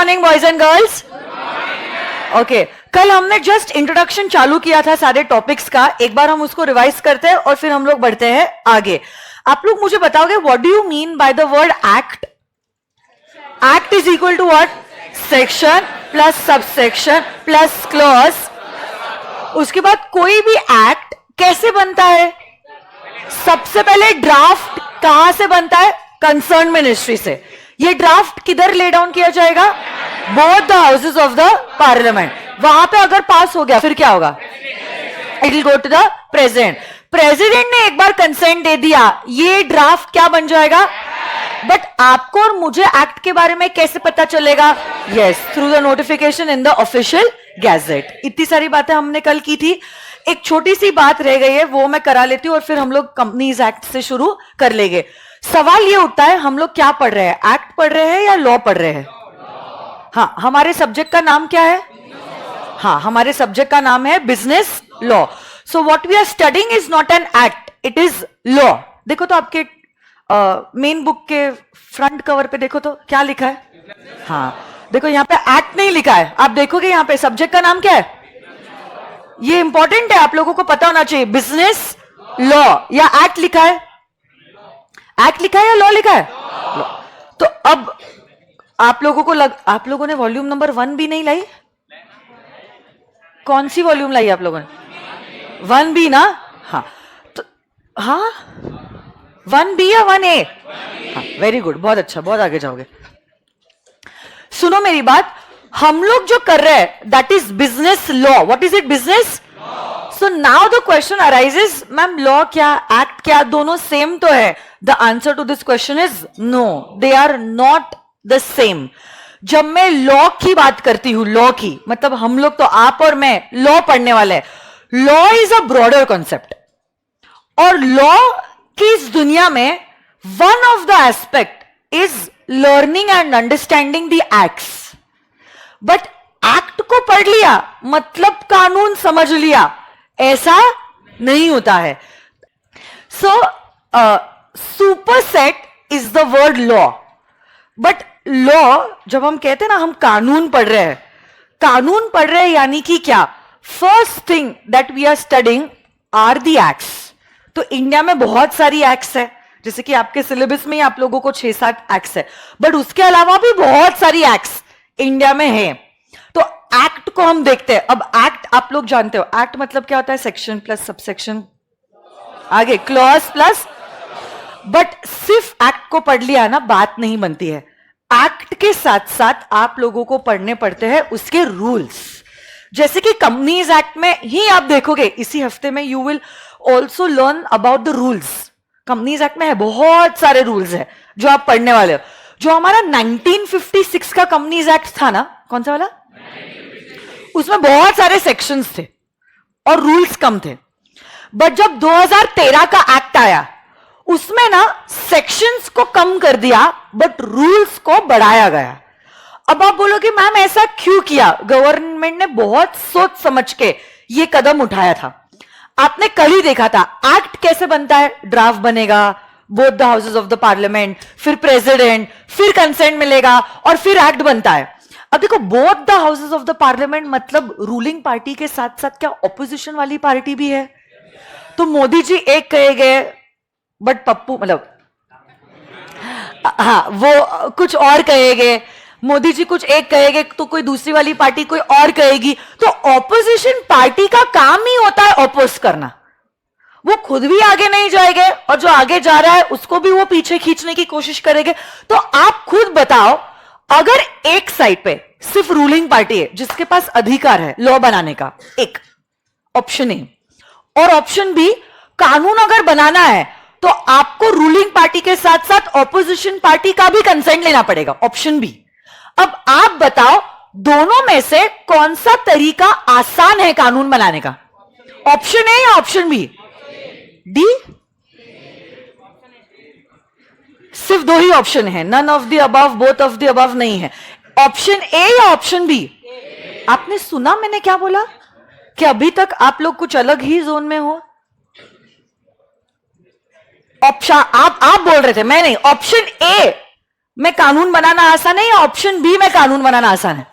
Morning boys and girls. Okay, कल हमने just introduction चालू किया था सारे टॉपिक्स का, एक बार हम उसको रिवाइज करते हैं और फिर हम लोग बढ़ते हैं आगे। आप लोग मुझे बताओगे what do you mean by the word act? Act is equal to what? Section plus subsection plus clause. उसके बाद कोई भी एक्ट कैसे बनता है? सबसे पहले ड्राफ्ट कहां से बनता है? कंसर्न मिनिस्ट्री से। ये ड्राफ्ट किधर ले डाउन किया जाएगा? Both the houses of the parliament. वहां पे अगर पास हो गया फिर क्या होगा? It will go to the president. President ने एक बार कंसेंट दे दिया, ये ड्राफ्ट क्या बन जाएगा? बट आपको और मुझे एक्ट के बारे में कैसे पता चलेगा? Yes, through the notification in the official gazette. इतनी सारी बातें हमने कल की थी। एक छोटी सी बात रह गई है, वो मैं करा लेती हूं और फिर हम लोग कंपनीज एक्ट से शुरू कर लेंगे। सवाल ये उठता है, हम लोग क्या पढ़ रहे हैं? एक्ट पढ़ रहे हैं या लॉ पढ़ रहे हैं? हाँ, हमारे सब्जेक्ट का नाम क्या है? हाँ, हमारे सब्जेक्ट का नाम है business law. So what we are studying is not an act, it is law. देखो तो आपके मेन बुक के फ्रंट कवर पे देखो तो क्या लिखा है? हाँ, देखो यहाँ पे एक्ट नहीं लिखा है। आप देखोगे यहाँ पे सब्जेक्ट का नाम क्या है? ये इंपॉर्टेंट है, आप लोगों को पता होना चाहिए। बिजनेस लॉ या एक्ट लिखा है? एक्ट लिखा है या लॉ लिखा है? लॉ। तो अब आप लोगों को आप लोगों ने वॉल्यूम नंबर 1 भी नहीं लाई? कौन सी वॉल्यूम लाई आप लोगों ने? 1B ना? हाँ, तो हाँ 1B या 1A? हाँ, वेरी गुड, बहुत अच्छा, बहुत आगे जाओगे। सुनो मेरी बात, हम लोग जो कर रहे हैं that is business law. What is it? Business. So now the question arises, ma'am law क्या एक्ट क्या दोनों सेम तो है? The answer to this question is no, they are not the same. जब मैं लॉ की बात करती हूं, लॉ की मतलब हम लोग तो आप और मैं लॉ पढ़ने वाले हैं। Law is a broader concept और लॉ की इस दुनिया में one of the aspect is learning and understanding the acts. But act को पढ़ लिया मतलब कानून समझ लिया, ऐसा नहीं होता है। So superset is the word law. But law जब हम कहते हैं ना हम कानून पढ़ रहे हैं, कानून पढ़ रहे हैं यानी कि क्या? First thing that we are studying are the acts. तो इंडिया में बहुत सारी एक्ट्स है, जैसे कि आपके सिलेबस में ही आप लोगों को 6-7 एक्ट्स है, बट उसके अलावा भी बहुत सारी एक्ट्स इंडिया में है। तो एक्ट को हम देखते हैं। अब एक्ट आप लोग जानते हो, एक्ट मतलब क्या होता है? सेक्शन प्लस सबसेक्शन, आगे क्लॉज प्लस। बट सिर्फ एक्ट को पढ़ लिया ना बात नहीं बनती है। एक्ट के साथ साथ आप लोगों को पढ़ने पड़ते हैं उसके रूल्स। जैसे कि कंपनीज एक्ट में ही आप देखोगे, इसी हफ्ते में you will also learn about the rules. Companies act में है बहुत सारे रूल्स है जो आप पढ़ने वाले हो। जो हमारा 1956 का कंपनीज एक्ट था ना, कौन सा वाला? उसमें बहुत सारे सेक्शंस थे और रूल्स कम थे। बट जब 2013 का एक्ट आया उसमें ना सेक्शंस को कम कर दिया बट रूल्स को बढ़ाया गया। अब आप बोलोगे मैम ऐसा क्यों किया? गवर्नमेंट ने बहुत सोच समझ के ये कदम उठाया था। आपने कल ही देखा था एक्ट कैसे बनता है। ड्राफ्ट बनेगा, both the houses of the parliament, फिर प्रेसिडेंट, फिर कंसेंट मिलेगा और फिर एक्ट बनता है। अब देखो both the houses of the parliament मतलब रूलिंग पार्टी के साथ साथ क्या ऑपोजिशन वाली पार्टी भी है? तो मोदी जी एक कहे गए बट पप्पू मतलब हाँ वो कुछ और कहेंगे। मोदी जी कुछ एक कहेंगे तो कोई दूसरी वाली पार्टी कोई और कहेगी। तो ऑपोजिशन पार्टी का काम ही होता है ऑपोज करना। वो खुद भी आगे नहीं जाएंगे और जो आगे जा रहा है उसको भी वो पीछे खींचने की कोशिश करेंगे। तो आप खुद बताओ, अगर एक साइड पे सिर्फ रूलिंग पार्टी है जिसके पास अधिकार है लॉ बनाने का, एक ऑप्शन ए, और ऑप्शन बी कानून अगर बनाना है तो आपको रूलिंग पार्टी के साथ साथ ऑपोजिशन पार्टी का भी कंसेंट लेना पड़ेगा, ऑप्शन बी। अब आप बताओ दोनों में से कौन सा तरीका आसान है कानून बनाने का? ऑप्शन ए या ऑप्शन बी? डी? सिर्फ दो ही ऑप्शन है, none of the above, both of the above नहीं है। ऑप्शन ए या ऑप्शन बी? आपने सुना मैंने क्या बोला? कि अभी तक आप लोग कुछ अलग ही जोन में हो। ऑप्शन आप बोल रहे थे, मैं नहीं। ऑप्शन ए मैं कानून बनाना आसान है या ऑप्शन बी में कानून बनाना आसान है?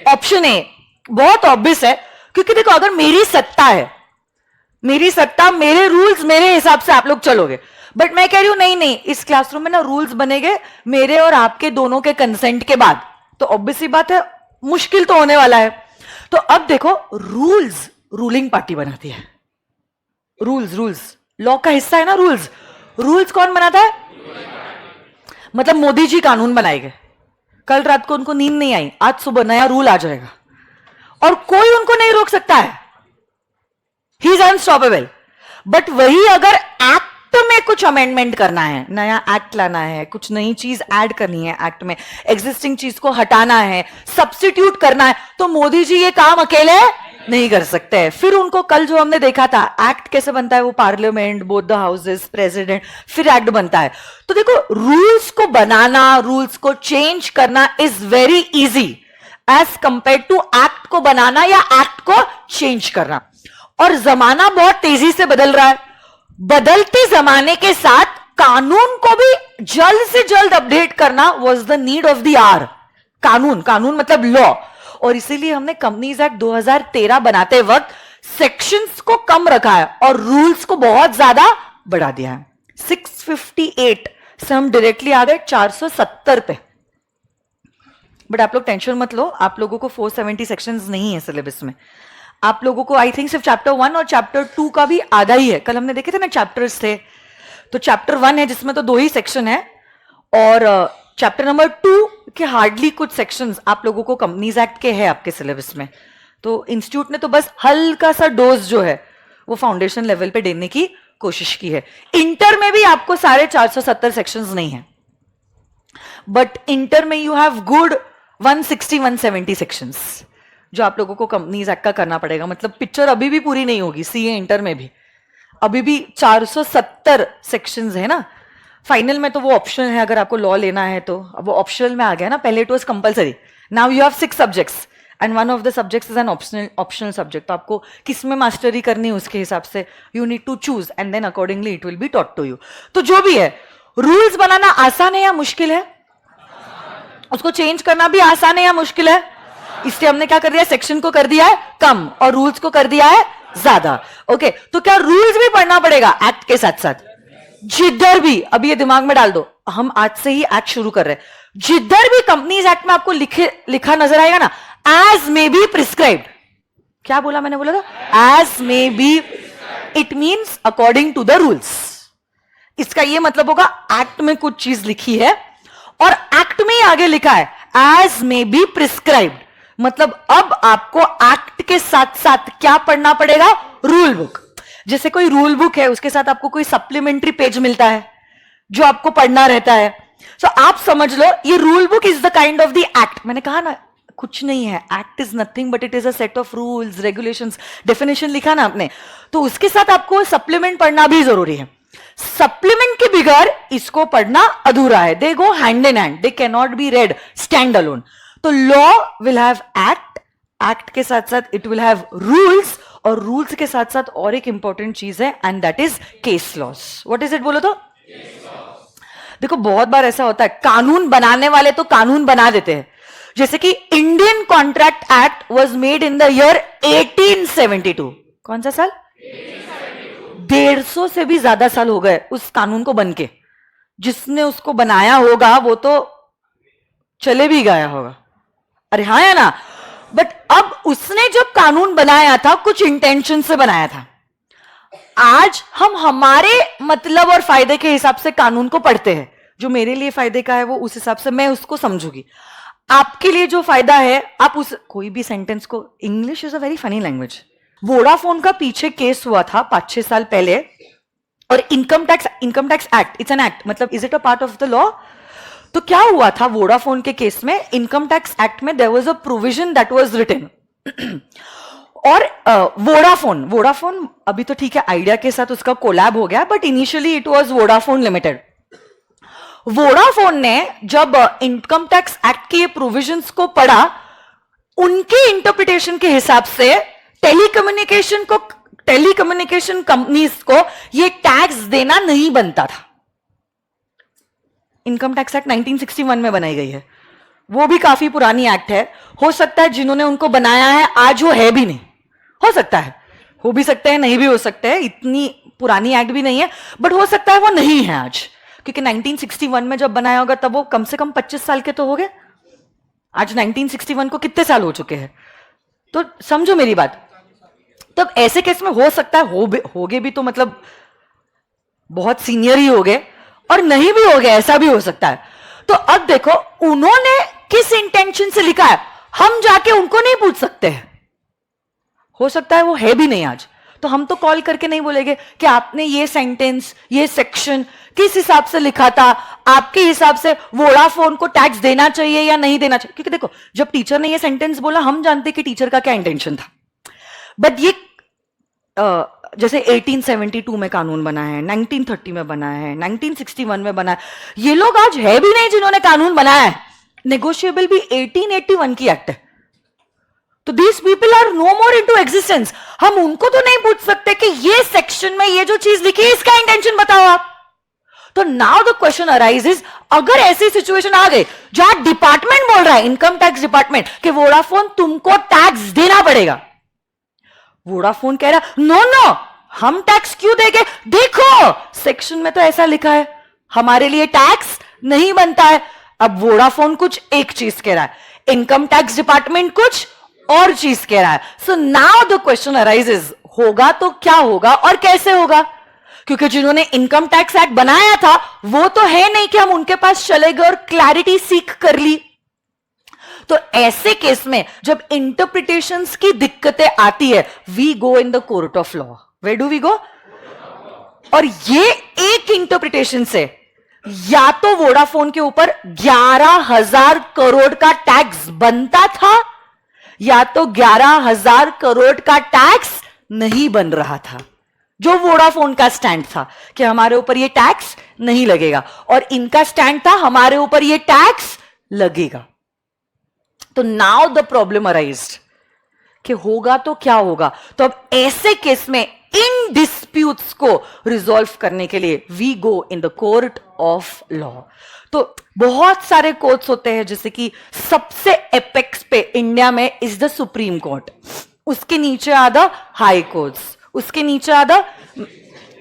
ऑप्शन ए बहुत ऑब्वियस है, क्योंकि देखो अगर मेरी सत्ता है, मेरी सत्ता, मेरे रूल्स, मेरे हिसाब से आप लोग चलोगे। बट मैं कह रही हूं नहीं नहीं, इस क्लासरूम में ना रूल्स बनेंगे मेरे और आपके दोनों के कंसेंट के बाद, तो ऑब्वियस सी बात है मुश्किल तो होने वाला है। तो अब देखो रूल्स रूलिंग पार्टी बनाती है। रूल्स लॉ का हिस्सा है ना रूल्स। रूल्स कौन बनाता है? मतलब मोदी जी कानून बनाएंगे, कल रात को उनको नींद नहीं आई, आज सुबह नया रूल आ जाएगा और कोई उनको नहीं रोक सकता है। He is unstoppable. बट वही अगर एक्ट में कुछ अमेंडमेंट करना है, नया एक्ट लाना है, कुछ नई चीज ऐड करनी है एक्ट में, एग्जिस्टिंग चीज को हटाना है, सब्स्टिट्यूट करना है, तो मोदी जी ये काम अकेले नहीं कर सकते हैं। फिर उनको कल जो हमने देखा था एक्ट कैसे बनता है, वो parliament, both the houses, president, फिर एक्ट बनता है। तो देखो रूल्स को बनाना, रूल्स को चेंज करना is very easy as compare to act को बनाना या एक्ट को चेंज करना। और जमाना बहुत तेजी से बदल रहा है, बदलते जमाने के साथ कानून को भी जल्द से जल्द अपडेट करना was the need of the hour. कानून मतलब लॉ, और इसीलिए हमने कंपनीज एक्ट 2013 बनाते वक्त सेक्शंस को कम रखा है और रूल्स को बहुत ज्यादा बढ़ा दिया है। 658 से हम डायरेक्टली आ गए 470 पे। बट आप लोग टेंशन मत लो, आप लोगों को 470 सेक्शंस नहीं है सिलेबस में। आप लोगों को आई थिंक सिर्फ चैप्टर 1 और चैप्टर 2 का भी आधा ही है। कल हमने देखे थे ना चैप्टर्स थे, तो चैप्टर 1 है जिसमें तो 2 ही सेक्शन है, और चैप्टर नंबर 2 के हार्डली कुछ सेक्शंस आप लोगों को कंपनीज एक्ट के हैं आपके सिलेबस में। तो इंस्टीट्यूट ने तो बस हल्का सा डोज जो है वो फाउंडेशन लेवल पे देने की कोशिश की है। इंटर में भी आपको सारे 470 सेक्शंस नहीं है, बट इंटर में यू हैव गुड 160-170 सेक्शंस जो आप लोगों को कंपनीज एक्ट का करना पड़ेगा। मतलब पिक्चर अभी भी पूरी नहीं होगी, सीए इंटर में भी अभी भी 470 सेक्शंस है ना। फाइनल में तो वो ऑप्शन है, अगर आपको लॉ लेना है तो अब वो ऑप्शनल में आ गया ना, पहले it was compulsory, now you have 6 subjects and one of the subjects is an optional subject. तो आपको किस में मास्टरी करनी है उसके हिसाब से you need to choose and then accordingly it will be taught to you. तो जो भी है, रूल्स बनाना आसान है या मुश्किल है? उसको चेंज करना भी आसान है या मुश्किल है? इसलिए हमने क्या कर दिया, सेक्शन को कर दिया है कम और रूल्स को कर दिया है ज्यादा। ओके, तो क्या रूल्स भी पढ़ना पड़ेगा एक्ट के साथ साथ? जिधर भी, अभी ये दिमाग में डाल दो, हम आज से ही एक्ट शुरू कर रहे हैं, जिधर भी कंपनीज एक्ट में आपको लिखा नजर आएगा ना, एज मे बी प्रिस्क्राइब्ड। क्या बोला मैंने? बोला था as may be, it means according to the rules. इसका ये मतलब होगा एक्ट में कुछ चीज लिखी है और एक्ट में ही आगे लिखा है एज मे बी प्रिस्क्राइब्ड, मतलब अब आपको एक्ट के साथ साथ क्या पढ़ना पड़ेगा? Rule book. जैसे कोई रूल बुक है, उसके साथ आपको कोई सप्लीमेंट्री पेज मिलता है जो आपको पढ़ना रहता है। सो आप समझ लो ये rule book is the kind of the act. मैंने कहा ना कुछ नहीं है, act is nothing but it is a set of rules, regulations, definition लिखा ना आपने, तो उसके साथ आपको सप्लीमेंट पढ़ना भी जरूरी है। सप्लीमेंट के बिगैर इसको पढ़ना अधूरा है। They go hand in hand, they can not be read stand alone. तो law will have act, act के साथ साथ इट विल हैव रूल्स, और रूल्स के साथ साथ और एक इंपॉर्टेंट चीज है and that is case laws. What is it? बोलो तो। देखो बहुत बार ऐसा होता है, कानून बनाने वाले तो कानून बना देते हैं, जैसे कि Indian contract act was made in the year 1872। कौन सा साल? 150 से भी ज्यादा साल हो गए उस कानून को बनके। जिसने उसको बनाया होगा वो तो चले भी गया होगा, अरे हाँ या ना। बट अब उसने जब कानून बनाया था कुछ इंटेंशन से बनाया था। आज हम हमारे मतलब और फायदे के हिसाब से कानून को पढ़ते हैं, जो मेरे लिए फायदे का है वो उस हिसाब से मैं उसको समझूंगी, आपके लिए जो फायदा है आप उस कोई भी सेंटेंस को। English is a very funny language. Vodafone का पीछे केस हुआ था 5-6 साल पहले, और income tax act, it's an act, मतलब is it a part of the law? तो क्या हुआ था वोडाफोन के केस में, इनकम टैक्स एक्ट में there was a provision that was written और वोडाफोन अभी तो ठीक है आइडिया के साथ उसका कोलैब हो गया, but initially it was Vodafone limited. Vodafone ने जब इनकम टैक्स एक्ट के ये प्रोविजंस को पढ़ा, उनके इंटरप्रिटेशन के हिसाब से टेलीकम्युनिकेशन कंपनीज को ये टैक्स देना नहीं बनता था। इनकम टैक्स एक्ट 1961 में बनाई गई है, वो भी काफी पुरानी एक्ट है। हो सकता है जिन्होंने उनको बनाया है आज वो है भी नहीं, हो सकता है, हो भी सकता है, नहीं भी हो सकता है, इतनी पुरानी एक्ट भी नहीं है, बट हो सकता है वो नहीं है आज, क्योंकि 1961 में जब बनाया होगा तब वो कम से कम 25 साल के तो हो गए। आज 1961 को कितने साल हो चुके हैं, तो समझो मेरी बात। तब ऐसे केस में हो सकता है होगे भी तो मतलब बहुत सीनियर ही हो गए, और नहीं भी हो गए, ऐसा भी हो सकता है। तो अब देखो उन्होंने किस इंटेंशन से लिखा है, हम जाके उनको नहीं पूछ सकते हैं, हो सकता है वो है भी नहीं आज, तो हम तो कॉल करके नहीं बोलेंगे कि आपने ये सेंटेंस, ये सेक्शन किस हिसाब से लिखा था, आपके हिसाब से वोडाफोन को टैक्स देना चाहिए या नहीं देना चाहिए। क्योंकि देखो जब टीचर ने ये सेंटेंस बोला हम जानते कि टीचर का क्या इंटेंशन था, बट ये जैसे 1872 में कानून बना है, 1930 में बना है, 1961 में बना है, ये लोग आज है भी नहीं जिन्होंने कानून बनाया है। नेगोशिएबल भी 1881 की एक्ट है, तो these people are no more into existence. हम उनको तो नहीं पूछ सकते कि ये सेक्शन में ये जो चीज लिखी है इसका इंटेंशन बताओ आप। तो नाउ द क्वेश्चन अराइजेस, अगर ऐसी सिचुएशन आ गई जहां डिपार्टमेंट बोल रहा है, इनकम टैक्स डिपार्टमेंट, कि वोडाफोन तुमको टैक्स देना पड़ेगा, वोडाफोन कह रहा नो नो हम टैक्स क्यों देंगे, देखो सेक्शन में तो ऐसा लिखा है, हमारे लिए टैक्स नहीं बनता है। अब वोडाफोन कुछ एक चीज कह रहा है, इनकम टैक्स डिपार्टमेंट कुछ और चीज कह रहा है। सो नाउ द क्वेश्चन अराइजेस, होगा तो क्या होगा और कैसे होगा, क्योंकि जिन्होंने इनकम टैक्स एक्ट बनाया था वो तो है नहीं कि हम उनके पास चले गए और क्लैरिटी सीख कर ली। तो ऐसे केस में जब इंटरप्रिटेशंस की दिक्कतें आती है, we go in the court of law. Where do we go? और ये एक इंटरप्रिटेशन से या तो वोडाफोन के ऊपर 11,000 करोड़ का टैक्स बनता था, या तो 11,000 करोड़ का टैक्स नहीं बन रहा था, जो वोडाफोन का स्टैंड था कि हमारे ऊपर ये टैक्स नहीं लगेगा, और इनका स्टैंड था हमारे ऊपर ये टैक्स लगेगा। तो नाउ द प्रॉब्लम अराइज्ड कि होगा तो क्या होगा। तो अब ऐसे केस में इन डिस्प्यूट्स को रिजॉल्व करने के लिए we go in the court of law. तो बहुत सारे कोर्ट्स होते हैं, जैसे कि सबसे एपेक्स पे इंडिया में इज द सुप्रीम कोर्ट, उसके नीचे आधा हाई कोर्ट्स, उसके नीचे आधा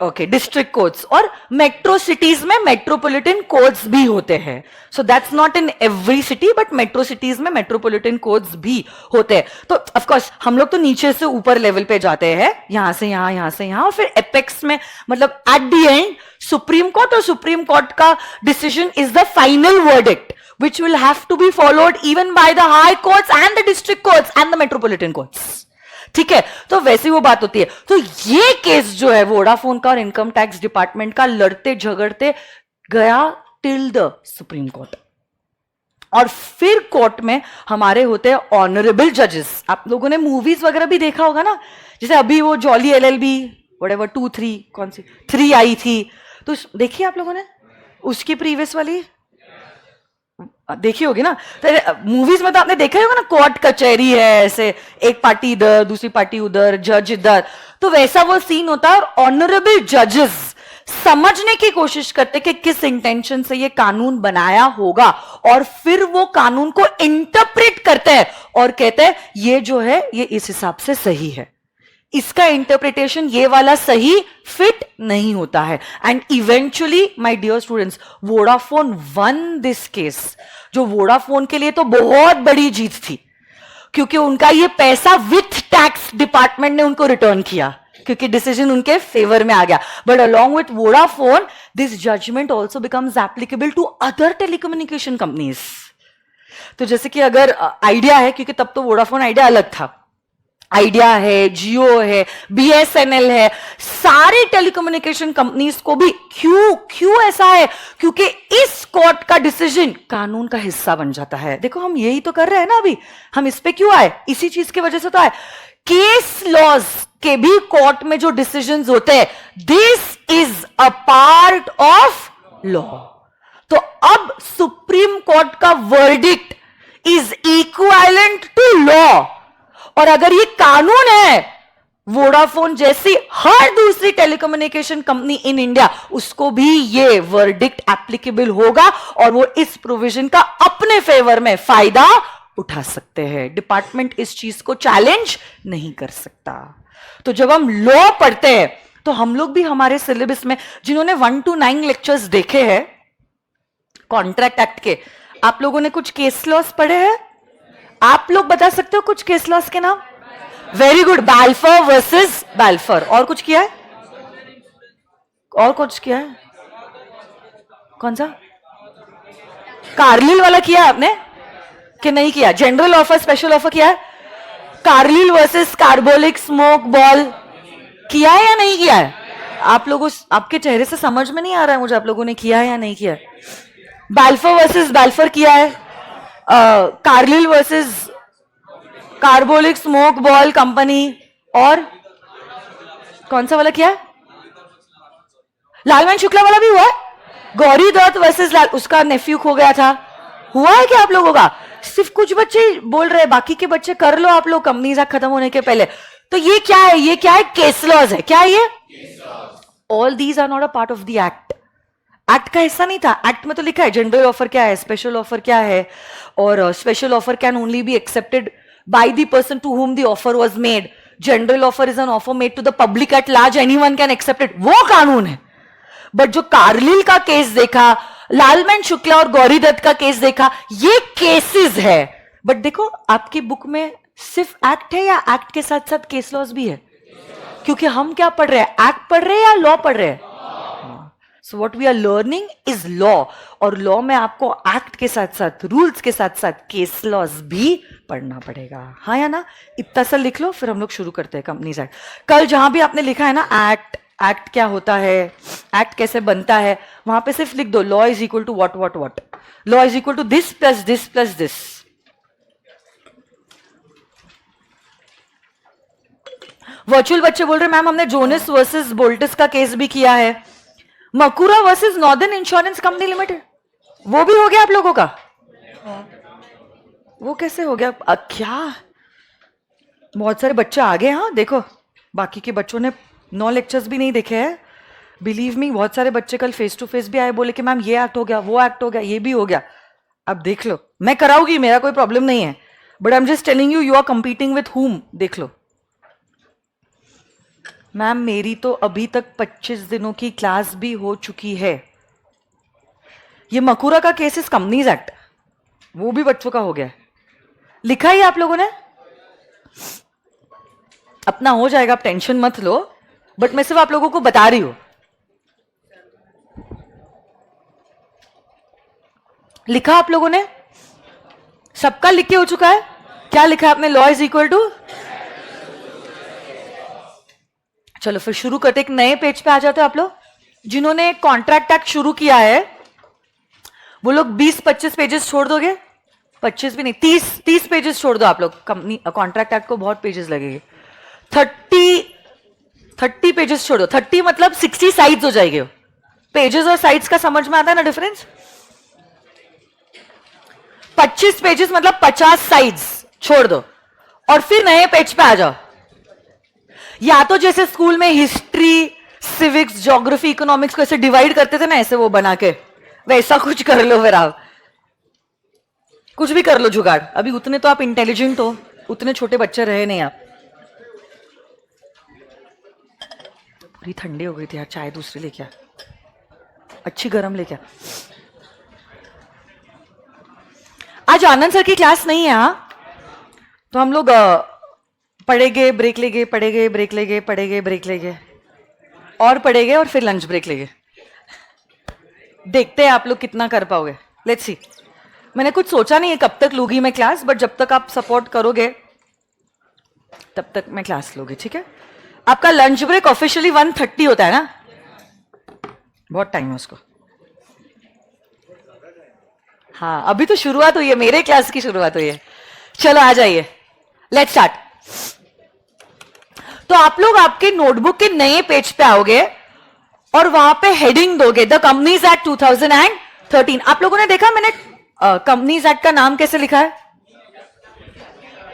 डिस्ट्रिक्ट कोर्ट्स, और मेट्रो सिटीज में मेट्रोपॉलिटन कोर्ट्स भी होते हैं। So that's not in every city, but metro cities में मेट्रोपॉलिटन कोर्ट्स भी होते हैं। तो ऑफ कोर्स हम लोग तो नीचे से ऊपर लेवल पे जाते हैं, यहां से यहां, यहां से यहां, और फिर एपेक्स में मतलब at the end supreme court, और सुप्रीम कोर्ट का decision is the final verdict which will have to be followed even by the high courts and the district courts and the metropolitan courts। ठीक है, तो वैसी वो बात होती है। तो ये केस जो है वोडाफोन का और इनकम टैक्स डिपार्टमेंट का लड़ते झगड़ते गया टिल द सुप्रीम कोर्ट, और फिर कोर्ट में हमारे होते हैं ऑनरेबल जजेस। आप लोगों ने मूवीज वगैरह भी देखा होगा ना, जैसे अभी वो जॉली LLB व्हाटएवर 2, 3 कौन सी 3 आई थी, तो देखी आप लोगों ने, उसकी प्रीवियस वाली देखी होगी ना। तो मूवीज में तो आपने देखा ही होगा ना, कोर्ट कचहरी है, ऐसे एक पार्टी इधर दूसरी पार्टी उधर, जज इधर, तो वैसा वो सीन होता है। और ऑनरेबल जजेस समझने की कोशिश करते कि किस इंटेंशन से ये कानून बनाया होगा, और फिर वो कानून को इंटरप्रेट करते हैं और कहते हैं ये जो है ये इस हिसाब से सही है, इसका इंटरप्रिटेशन ये वाला सही फिट नहीं होता है। And eventually my dear students, Vodafone won this case, जो वोडाफोन के लिए तो बहुत बड़ी जीत थी, क्योंकि उनका ये पैसा विथ टैक्स डिपार्टमेंट ने उनको रिटर्न किया, क्योंकि डिसीजन उनके फेवर में आ गया। But along with Vodafone this judgement also becomes applicable to other telecommunication companies. तो जैसे कि अगर आइडिया है, क्योंकि तब तो वोडाफोन आइडिया अलग था, आइडिया है, जियो है, BSNL है, सारी टेलीकम्युनिकेशन कंपनीज को भी क्यों ऐसा है, क्योंकि इस कोर्ट का डिसीजन कानून का हिस्सा बन जाता है। देखो हम यही तो कर रहे हैं ना अभी, हम इस पे क्यों आए, इसी चीज की वजह से तो आए। केस लॉज के भी कोर्ट में जो डिसीजंस होते हैं, this is a part of law. तो अब सुप्रीम कोर्ट का verdict is equivalent to law, और अगर ये कानून है वोडाफोन जैसी हर दूसरी टेलीकम्युनिकेशन कंपनी इन इंडिया, उसको भी ये वर्डिक्ट एप्लीकेबल होगा और वो इस प्रोविजन का अपने फेवर में फायदा उठा सकते हैं। डिपार्टमेंट इस चीज को चैलेंज नहीं कर सकता। तो जब हम लॉ पढ़ते हैं तो हम लोग भी हमारे सिलेबस में, जिन्होंने 1 to 9 लेक्चर्स देखे हैं कॉन्ट्रैक्ट एक्ट के, आप लोगों ने कुछ केस लॉस पढ़े हैं? आप लोग बता सकते हो कुछ केस लॉस के नाम? Very good, Balfour versus Balfour. और कुछ किया है? और कुछ किया है? कौन सा? कार्लिल वाला किया है आपने कि नहीं किया? जनरल ऑफर स्पेशल ऑफर किया है? Carlill versus carbolic smoke ball किया है या नहीं किया है? आप लोगों, आपके चेहरे से समझ में नहीं आ रहा है मुझे आप लोगों ने किया है या नहीं किया है। बाल्फर वर्सेस बाल्फर किया है, Carlill versus carbolic smoke ball company, और कौन सा वाला किया है? लालमन शुक्ला वाला भी हुआ है। गौरी दत्त वर्सेस लाल, उसका नेफ्यू खो गया था, हुआ है क्या आप लोगों का? सिर्फ कुछ बच्चे बोल रहे हैं, बाकी के बच्चे कर लो आप लोग कंपनीज एक्ट खत्म होने के पहले। तो ये क्या है? ये क्या है? केस लॉज है। क्या है ये? All these are not a part of the act. Act का हिस्सा नहीं था। एक्ट में तो लिखा है जनरल ऑफर क्या है, स्पेशल ऑफर क्या है, और special offer can only be accepted by the person to whom the offer was made. General offer is an offer made to the public at large, anyone can accept it. वो कानून है। But जो Carlill का case देखा, लालमन शुक्ला और गौरी दत्त का case देखा, ये केसेस है। बट देखो आपकी बुक में सिर्फ एक्ट है या एक्ट के साथ साथ केस लॉज भी है? क्योंकि हम क्या पढ़ रहे हैं? एक्ट पढ़ रहे हैं या लॉ पढ़ रहे हैं? So what we are learning is law, और लॉ में आपको एक्ट के साथ साथ, रूल्स के साथ साथ केस लॉज भी पढ़ना पड़ेगा। हाँ या ना? इतना सा लिख लो, फिर हम लोग शुरू करते हैं कंपनीज एक्ट। कल जहां भी आपने लिखा है ना एक्ट, एक्ट क्या होता है, एक्ट कैसे बनता है, वहां पे सिर्फ लिख दो law is equal to what what what, law is equal to this plus this plus this. Virtual बच्चे बोल रहे मैम हमने जोनस वर्सेस बोल्टस का केस भी किया है, Macaura versus Northern Insurance Company Limited, वो भी हो गया आप लोगों का? वो कैसे हो गया? क्या बहुत सारे बच्चे आ गए। हाँ देखो, बाकी के बच्चों ने 9 लेक्चर्स भी नहीं देखे हैं। बिलीव मी, बहुत सारे बच्चे कल फेस टू फेस भी आए, बोले कि मैम ये एक्ट हो गया, वो एक्ट हो गया, ये भी हो गया। अब देख लो, मैं कराऊंगी, मेरा कोई प्रॉब्लम नहीं है, but I am just telling you, you are competing with whom. देख लो मैम, मेरी तो अभी तक 25 दिनों की क्लास भी हो चुकी है। ये मकुरा का केस इस कंपनीज एक्ट, वो भी बच्चों का हो गया है। लिखा ही आप लोगों ने? अपना हो जाएगा, आप टेंशन मत लो, बट मैं सिर्फ आप लोगों को बता रही हूं। लिखा आप लोगों ने? सबका लिख के हो चुका है? क्या लिखा है आपने? Law is equal to. चलो फिर शुरू करते, एक नए पेज पे आ जाते हो आप लोग। जिन्होंने कॉन्ट्रैक्ट एक्ट शुरू किया है वो लोग 20-25 पेजेस छोड़ दोगे? 25 भी नहीं, 30 पेजेस छोड़ दो आप लोग। कंपनी कॉन्ट्रैक्ट एक्ट को बहुत पेजेस लगेंगे। 30 पेजेस छोड़ दो। 30 मतलब 60 साइड्स हो जाएंगे। पेजेस और साइड्स का समझ में आता है ना डिफरेंस? 25 पेजेस मतलब 50 साइड्स छोड़ दो और फिर नए पेज पे आ जाओ। या तो जैसे स्कूल में हिस्ट्री, सिविक्स, ज्योग्राफी, इकोनॉमिक्स को ऐसे डिवाइड करते थे ना, ऐसे वो बना के, वैसा कुछ कर लो। फिर आप कुछ भी कर लो जुगाड़। अभी उतने तो आप इंटेलिजेंट हो, उतने छोटे बच्चे रहे नहीं आप। पूरी ठंडी हो गई थी यार, चाय दूसरी लेके आ, अच्छी गर्म लेके आ। आज आनंद सर की क्लास नहीं है, हाँ? तो हम लोग पढ़ेंगे, ब्रेक लेंगे, पढ़ेंगे, ब्रेक लेंगे, पढ़ेंगे, ब्रेक लेंगे, और पढ़ेंगे, और फिर लंच ब्रेक लेंगे। देखते हैं आप लोग कितना कर पाओगे। Let's see. मैंने कुछ सोचा नहीं है कब तक लूंगी मैं क्लास, बट जब तक आप सपोर्ट करोगे तब तक मैं क्लास लूंगी, ठीक है? आपका लंच ब्रेक ऑफिशियली 1:30 होता है ना? बहुत टाइम है उसको। हाँ, अभी तो शुरुआत हुई है, मेरे क्लास की शुरुआत हुई है। चलो आ जाइए, लेट्स स्टार्ट। तो आप लोग आपके नोटबुक के नए पेज पे आओगे और वहां पे हेडिंग दोगे, द कंपनीज एक्ट 2013। आप लोगों ने देखा मैंने कंपनीज एक्ट का नाम कैसे लिखा है?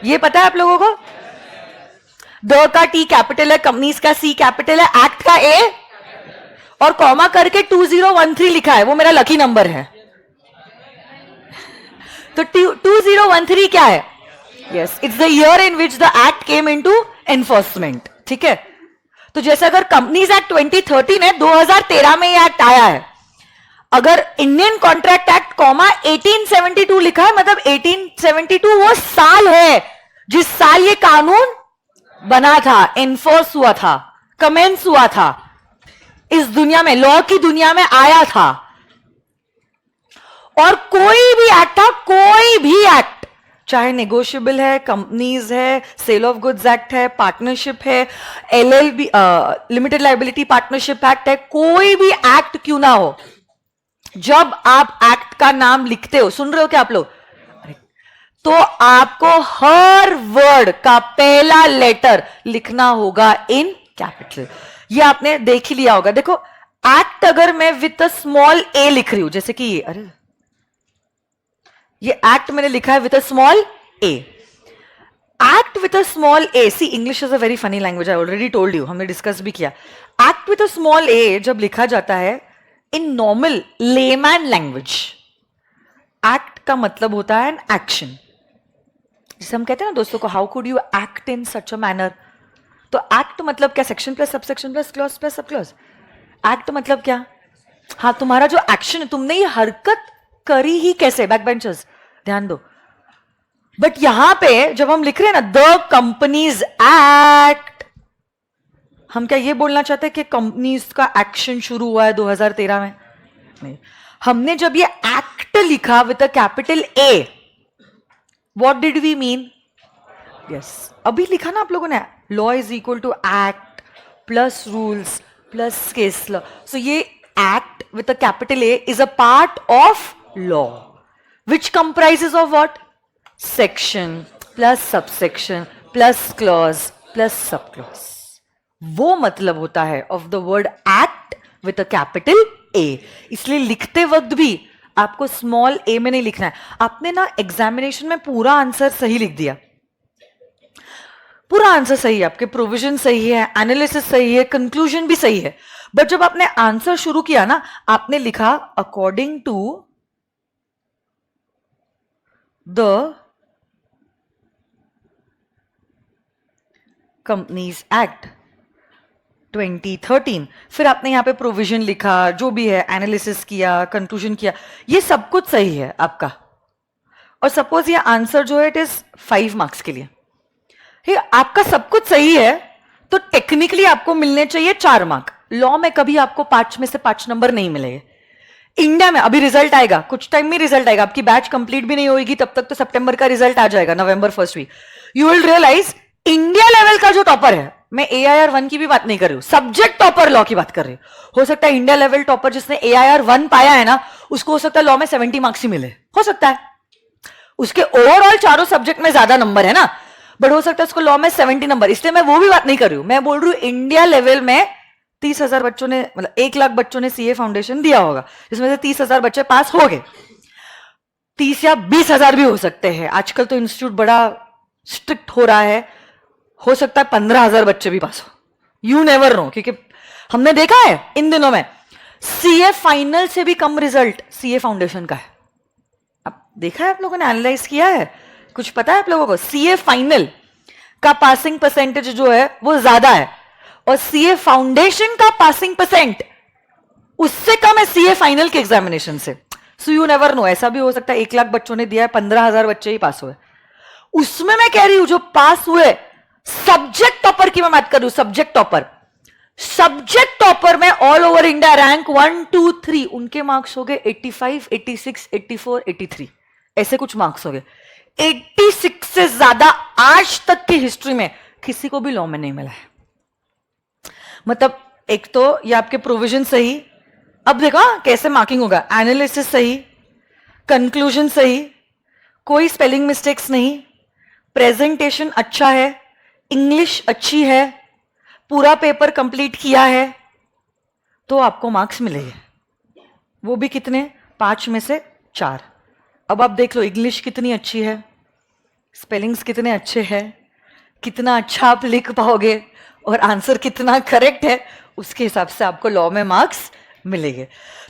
ये पता है आप लोगों को? द का टी कैपिटल है, कंपनीज का सी कैपिटल है, एक्ट का ए और कॉमा करके 2013 लिखा है, वो मेरा लकी नंबर है। तो 2013 क्या है? Yes, it's the year in which the act came into enforcement. ठीक है, तो जैसे अगर कंपनीज एक्ट 2013 है, 2013 में ये एक्ट आया है। अगर इंडियन कॉन्ट्रैक्ट एक्ट कॉमा 1872 लिखा है, मतलब 1872 वो साल है जिस साल ये कानून बना था, एनफोर्स हुआ था, कमेंस हुआ था, इस दुनिया में, लॉ की दुनिया में आया था। और कोई भी एक्ट था, कोई भी एक्ट, चाहे नेगोशिएबल है, कंपनीज है, सेल ऑफ गुड्स एक्ट है, पार्टनरशिप है, LLB limited liability partnership act है, कोई भी एक्ट क्यों ना हो, जब आप एक्ट का नाम लिखते हो, सुन रहे हो क्या आप लोग, तो आपको हर वर्ड का पहला लेटर लिखना होगा इन कैपिटल। ये आपने देख ही लिया होगा। देखो, एक्ट अगर मैं विथ अ स्मॉल ए लिख रही हूं, जैसे कि ये, अरे ये एक्ट मैंने लिखा है with a small a, act with a small a, see English is a very funny language, I already told you, हमने डिस्कस भी किया। Act with a small a जब लिखा जाता है in normal layman language, act का मतलब होता है एन एक्शन। जैसे हम कहते हैं ना दोस्तों को, how could you act in such a manner, तो एक्ट मतलब क्या? Section plus subsection plus clause plus sub clause. Act मतलब क्या? हाँ, तुम्हारा जो एक्शन है, तुमने ये हरकत करी ही कैसे, बैक बेंचर्स ध्यान दो। बट यहां पे जब हम लिख रहे हैं ना द कंपनीज एक्ट, हम क्या ये बोलना चाहते हैं कि कंपनीज का एक्शन शुरू हुआ है 2013 में? नहीं, हमने जब ये एक्ट लिखा with a capital A, what did we mean? Yes, अभी लिखा ना आप लोगों ने, law is equal to act plus rules plus case law. So ये act with a capital A is a part of law which comprises of what? Section plus subsection plus clause plus subclause. वो मतलब होता है of the word act with a capital A. इसलिए लिखते वक्त भी आपको स्मॉल a में नहीं लिखना है। आपने ना एग्जामिनेशन में पूरा आंसर सही लिख दिया, पूरा आंसर सही है, आपके प्रोविजन सही है, एनालिसिस सही है, कंक्लूजन भी सही है, बट जब आपने आंसर शुरू किया ना, आपने लिखा according to the Companies Act 2013, फिर आपने यहां पे प्रोविजन लिखा, जो भी है, एनालिसिस किया, कंक्लूजन किया, ये सब कुछ सही है आपका। और सपोज ये आंसर जो है इट इज 5 मार्क्स के लिए, ये आपका सब कुछ सही है, तो टेक्निकली आपको मिलने चाहिए 4 मार्क। लॉ में कभी आपको 5 में से 5 नंबर नहीं मिलेंगे। इंडिया में अभी रिजल्ट आएगा, कुछ टाइम में रिजल्ट आएगा, आपकी बैच कंप्लीट भी नहीं होगी तब तक, तो सितंबर का रिजल्ट आ जाएगा, November first week. You will realise India level का जो टॉपर है, मैं AIR 1 की भी बात नहीं कर रही हूं, सब्जेक्ट टॉपर लॉ की बात कर रही हूं। हो सकता है इंडिया लेवल टॉपर जिसने AIR 1 पाया है ना, उसको हो सकता है लॉ में 70 मार्क्स ही मिले, हो सकता है उसके ओवरऑल चारों सब्जेक्ट में ज्यादा नंबर है ना, बट हो सकता है उसको लॉ में 70 नंबर। इसलिए मैं वो भी बात नहीं कर रही हूं, मैं बोल रही हूं इंडिया लेवल में 30,000 बच्चों ने, मतलब 1 लाख बच्चों ने CA फाउंडेशन दिया होगा, जिसमें से 30,000 बच्चे पास हो गए, 30 या 20,000 भी हो सकते हैं। आजकल तो इंस्टीट्यूट बड़ा स्ट्रिक्ट हो रहा है, हो सकता है 15,000 बच्चे भी पास हो, यू नेवर नो, क्योंकि हमने देखा है इन दिनों में CA फाइनल से भी कम रिजल्ट CA फाउंडेशन का है। अब देखा है आप लोगों ने, एनालाइज किया है, कुछ पता है आप लोगों को? CA फाइनल का पासिंग परसेंटेज जो है वो ज्यादा है, और CA फाउंडेशन का पासिंग परसेंट उससे कम है CA फाइनल के एग्जामिनेशन से। सो यू नेवर नो, ऐसा भी हो सकता है 1 लाख बच्चों ने दिया है, 15,000 बच्चे ही पास हुए। उसमें मैं कह रही हूं जो पास हुए, सब्जेक्ट टॉपर की मैं बात कर रही हूं, सब्जेक्ट टॉपर, सब्जेक्ट टॉपर में ऑल ओवर इंडिया रैंक 1 2 3, उनके मार्क्स हो गए 85 86 84 83, ऐसे कुछ मार्क्स हो गए। 86 से ज्यादा आज तक की हिस्ट्री में किसी को भी लॉ में नहीं मिला है। मतलब एक तो ये आपके प्रोविजन सही, अब देखो कैसे मार्किंग होगा, एनालिसिस सही, कंक्लूजन सही, कोई स्पेलिंग मिस्टेक्स नहीं, प्रेजेंटेशन अच्छा है, इंग्लिश अच्छी है, पूरा पेपर कंप्लीट किया है, तो आपको मार्क्स मिलेंगे। वो भी कितने? 5 में से 4। अब आप देख लो इंग्लिश कितनी अच्छी है, स्पेलिंग्स कितने अच्छे हैं, कितना अच्छा आप लिख पाओगे और आंसर कितना करेक्ट है, उसके हिसाब से आपको लॉ में मार्क्स मिलेंगे।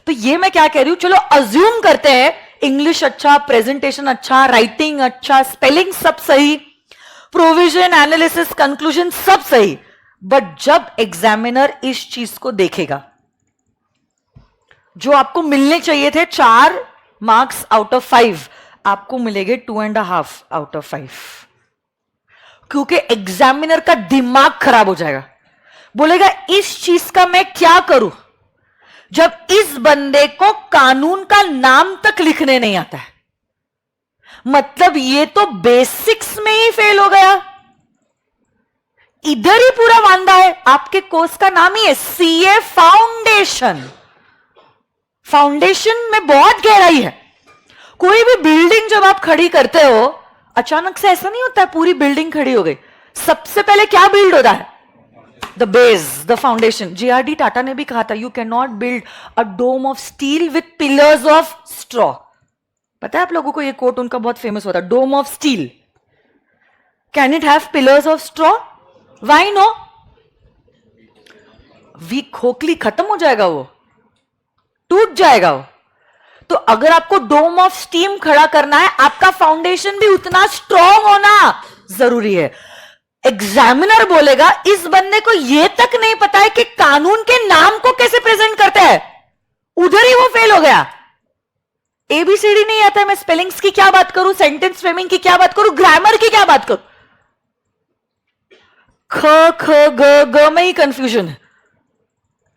तो ये मैं क्या कह रही हूं, चलो अज्यूम करते हैं इंग्लिश अच्छा, प्रेजेंटेशन अच्छा, राइटिंग अच्छा, स्पेलिंग सब सही, प्रोविजन, एनालिसिस, कंक्लूजन सब सही, बट जब एग्जामिनर इस चीज को देखेगा, जो आपको मिलने चाहिए थे 4 मार्क्स आउट ऑफ 5, आपको मिलेंगे 2.5 आउट ऑफ 5, क्योंकि एग्जामिनर का दिमाग खराब हो जाएगा, बोलेगा इस चीज का मैं क्या करूं जब इस बंदे को कानून का नाम तक लिखने नहीं आता है, मतलब ये तो बेसिक्स में ही फेल हो गया, इधर ही पूरा वांदा है। आपके कोर्स का नाम ही है सीए फाउंडेशन, फाउंडेशन में बहुत गहराई है। कोई भी बिल्डिंग जब आप खड़ी करते हो, अचानक से ऐसा नहीं होता है पूरी बिल्डिंग खड़ी हो गई, सबसे पहले क्या बिल्ड होता है, the base, the foundation. JRD Tata ने भी कहा था, you can not build a dome of steel with pillars of straw. पता है आप लोगों को ये कोट उनका बहुत फेमस होता है, dome of steel, can it have pillars of straw, why no, weak, खोखली, खत्म हो जाएगा, वो टूट जाएगा वो। तो अगर आपको डोम ऑफ स्टीम खड़ा करना है, आपका फाउंडेशन भी उतना स्ट्रॉन्ग होना जरूरी है। एग्जामिनर बोलेगा इस बंदे को यह तक नहीं पता है कि कानून के नाम को कैसे प्रेजेंट करते हैं, उधर ही वो फेल हो गया। एबीसीडी नहीं आता है, मैं स्पेलिंग्स की क्या बात करूं, सेंटेंस फ्रेमिंग की क्या बात करूं, ग्रामर की क्या बात करूं, ख ख ग ग में ही कंफ्यूजन है,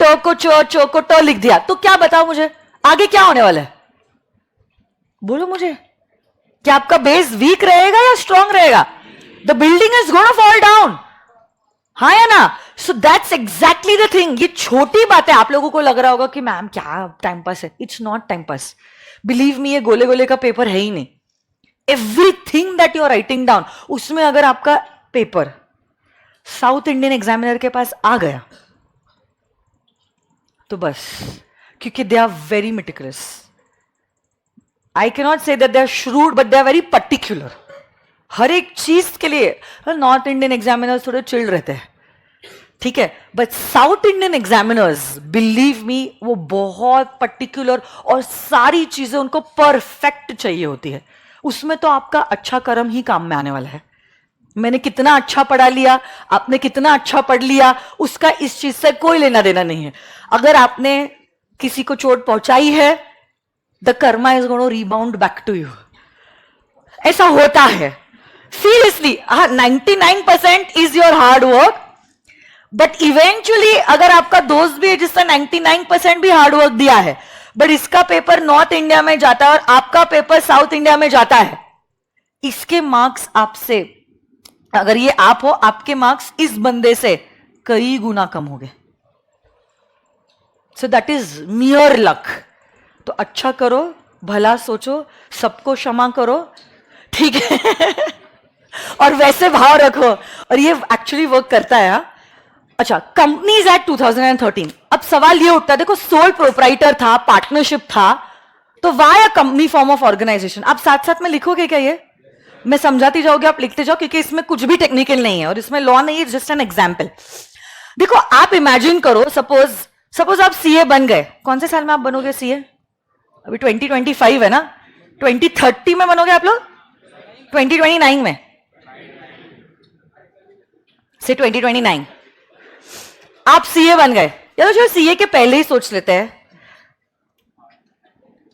ट को चो को ट लिख दिया, तो क्या बताओ मुझे आगे क्या होने वाला है, बोलो मुझे, क्या आपका बेस वीक रहेगा या स्ट्रांग रहेगा, the building is gonna fall down, हाँ या ना। So that's exactly the thing. ये छोटी बात है, आप लोगों को लग रहा होगा कि मैम क्या टाइम पास है, it's not time pass, believe me, ये गोले गोले का पेपर है ही नहीं। Everything that you are writing down, उसमें अगर आपका पेपर साउथ इंडियन एग्जामिनर के पास आ गया तो बस, क्योंकि they are very meticulous, I can not say that they are shrewd, but they are very particular हर एक चीज के लिए। नॉर्थ इंडियन एग्जामिनर्स थोड़े चिल रहते हैं, ठीक है, but south Indian examiners, believe me, वो बहुत पर्टिकुलर और सारी चीजें उनको परफेक्ट चाहिए होती है। उसमें तो आपका अच्छा कर्म ही काम में आने वाला है। मैंने कितना अच्छा पढ़ा लिया, आपने कितना अच्छा पढ़ लिया, उसका इस चीज से कोई लेना देना नहीं है। अगर आपने किसी को चोट पहुंचाई है, the karma is gonna rebound back to you, ऐसा होता है seriously. 99% is your hard work, but eventually अगर आपका दोस्त भी है जिसने 99% भी हार्ड वर्क दिया है, बट इसका पेपर नॉर्थ इंडिया में जाता है और आपका पेपर साउथ इंडिया में जाता है, इसके मार्क्स आपसे, अगर ये आप हो, आपके मार्क्स इस बंदे से कई गुना कम हो गए। So that is मियर luck. तो अच्छा करो, भला सोचो, सबको क्षमा करो, ठीक है और वैसे भाव रखो, और ये एक्चुअली वर्क करता है। अच्छा, कंपनीज एक्ट 2013, अब सवाल ये उठता है, देखो सोल प्रोप्राइटर था, पार्टनरशिप था, तो why a company form of organisation. आप साथ साथ में लिखोगे क्या, ये मैं समझाती जाओगे, आप लिखते जाओ, क्योंकि इसमें कुछ भी टेक्निकल नहीं है और इसमें लॉ नहीं है, जस्ट एन एग्जाम्पल। देखो आप इमेजिन करो, सपोज आप सीए बन गए, कौन से साल में आप बनोगे सीए, अभी 2025 है ना, 2030 में बनोगे आप लोग, 2029 में से 2029 आप सीए बन गए, या तो जो सीए के पहले ही सोच लेते हैं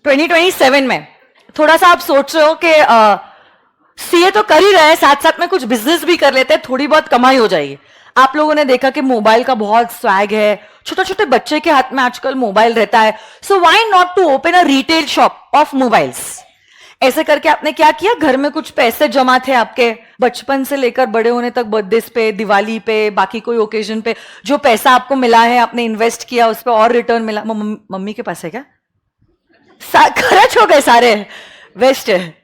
2027 में, थोड़ा सा आप सोच रहे हो कि सीए तो कर ही रहे, साथ साथ में कुछ बिजनेस भी कर लेते हैं, थोड़ी बहुत कमाई हो जाएगी। आप लोगों ने देखा कि मोबाइल का बहुत स्वैग है, छोटे छोटे बच्चे के हाथ में आजकल मोबाइल रहता है, so why not to open a retail shop of mobiles. ऐसे करके आपने क्या किया, घर में कुछ पैसे जमा थे आपके, बचपन से लेकर बड़े होने तक, बर्थडे पे, दिवाली पे, बाकी कोई ओकेजन पे, जो पैसा आपको मिला है, आपने इन्वेस्ट किया, उस पर और रिटर्न मिला। मम्मी के पास है क्या, खर्च हो गए सारे, वेस्ट है,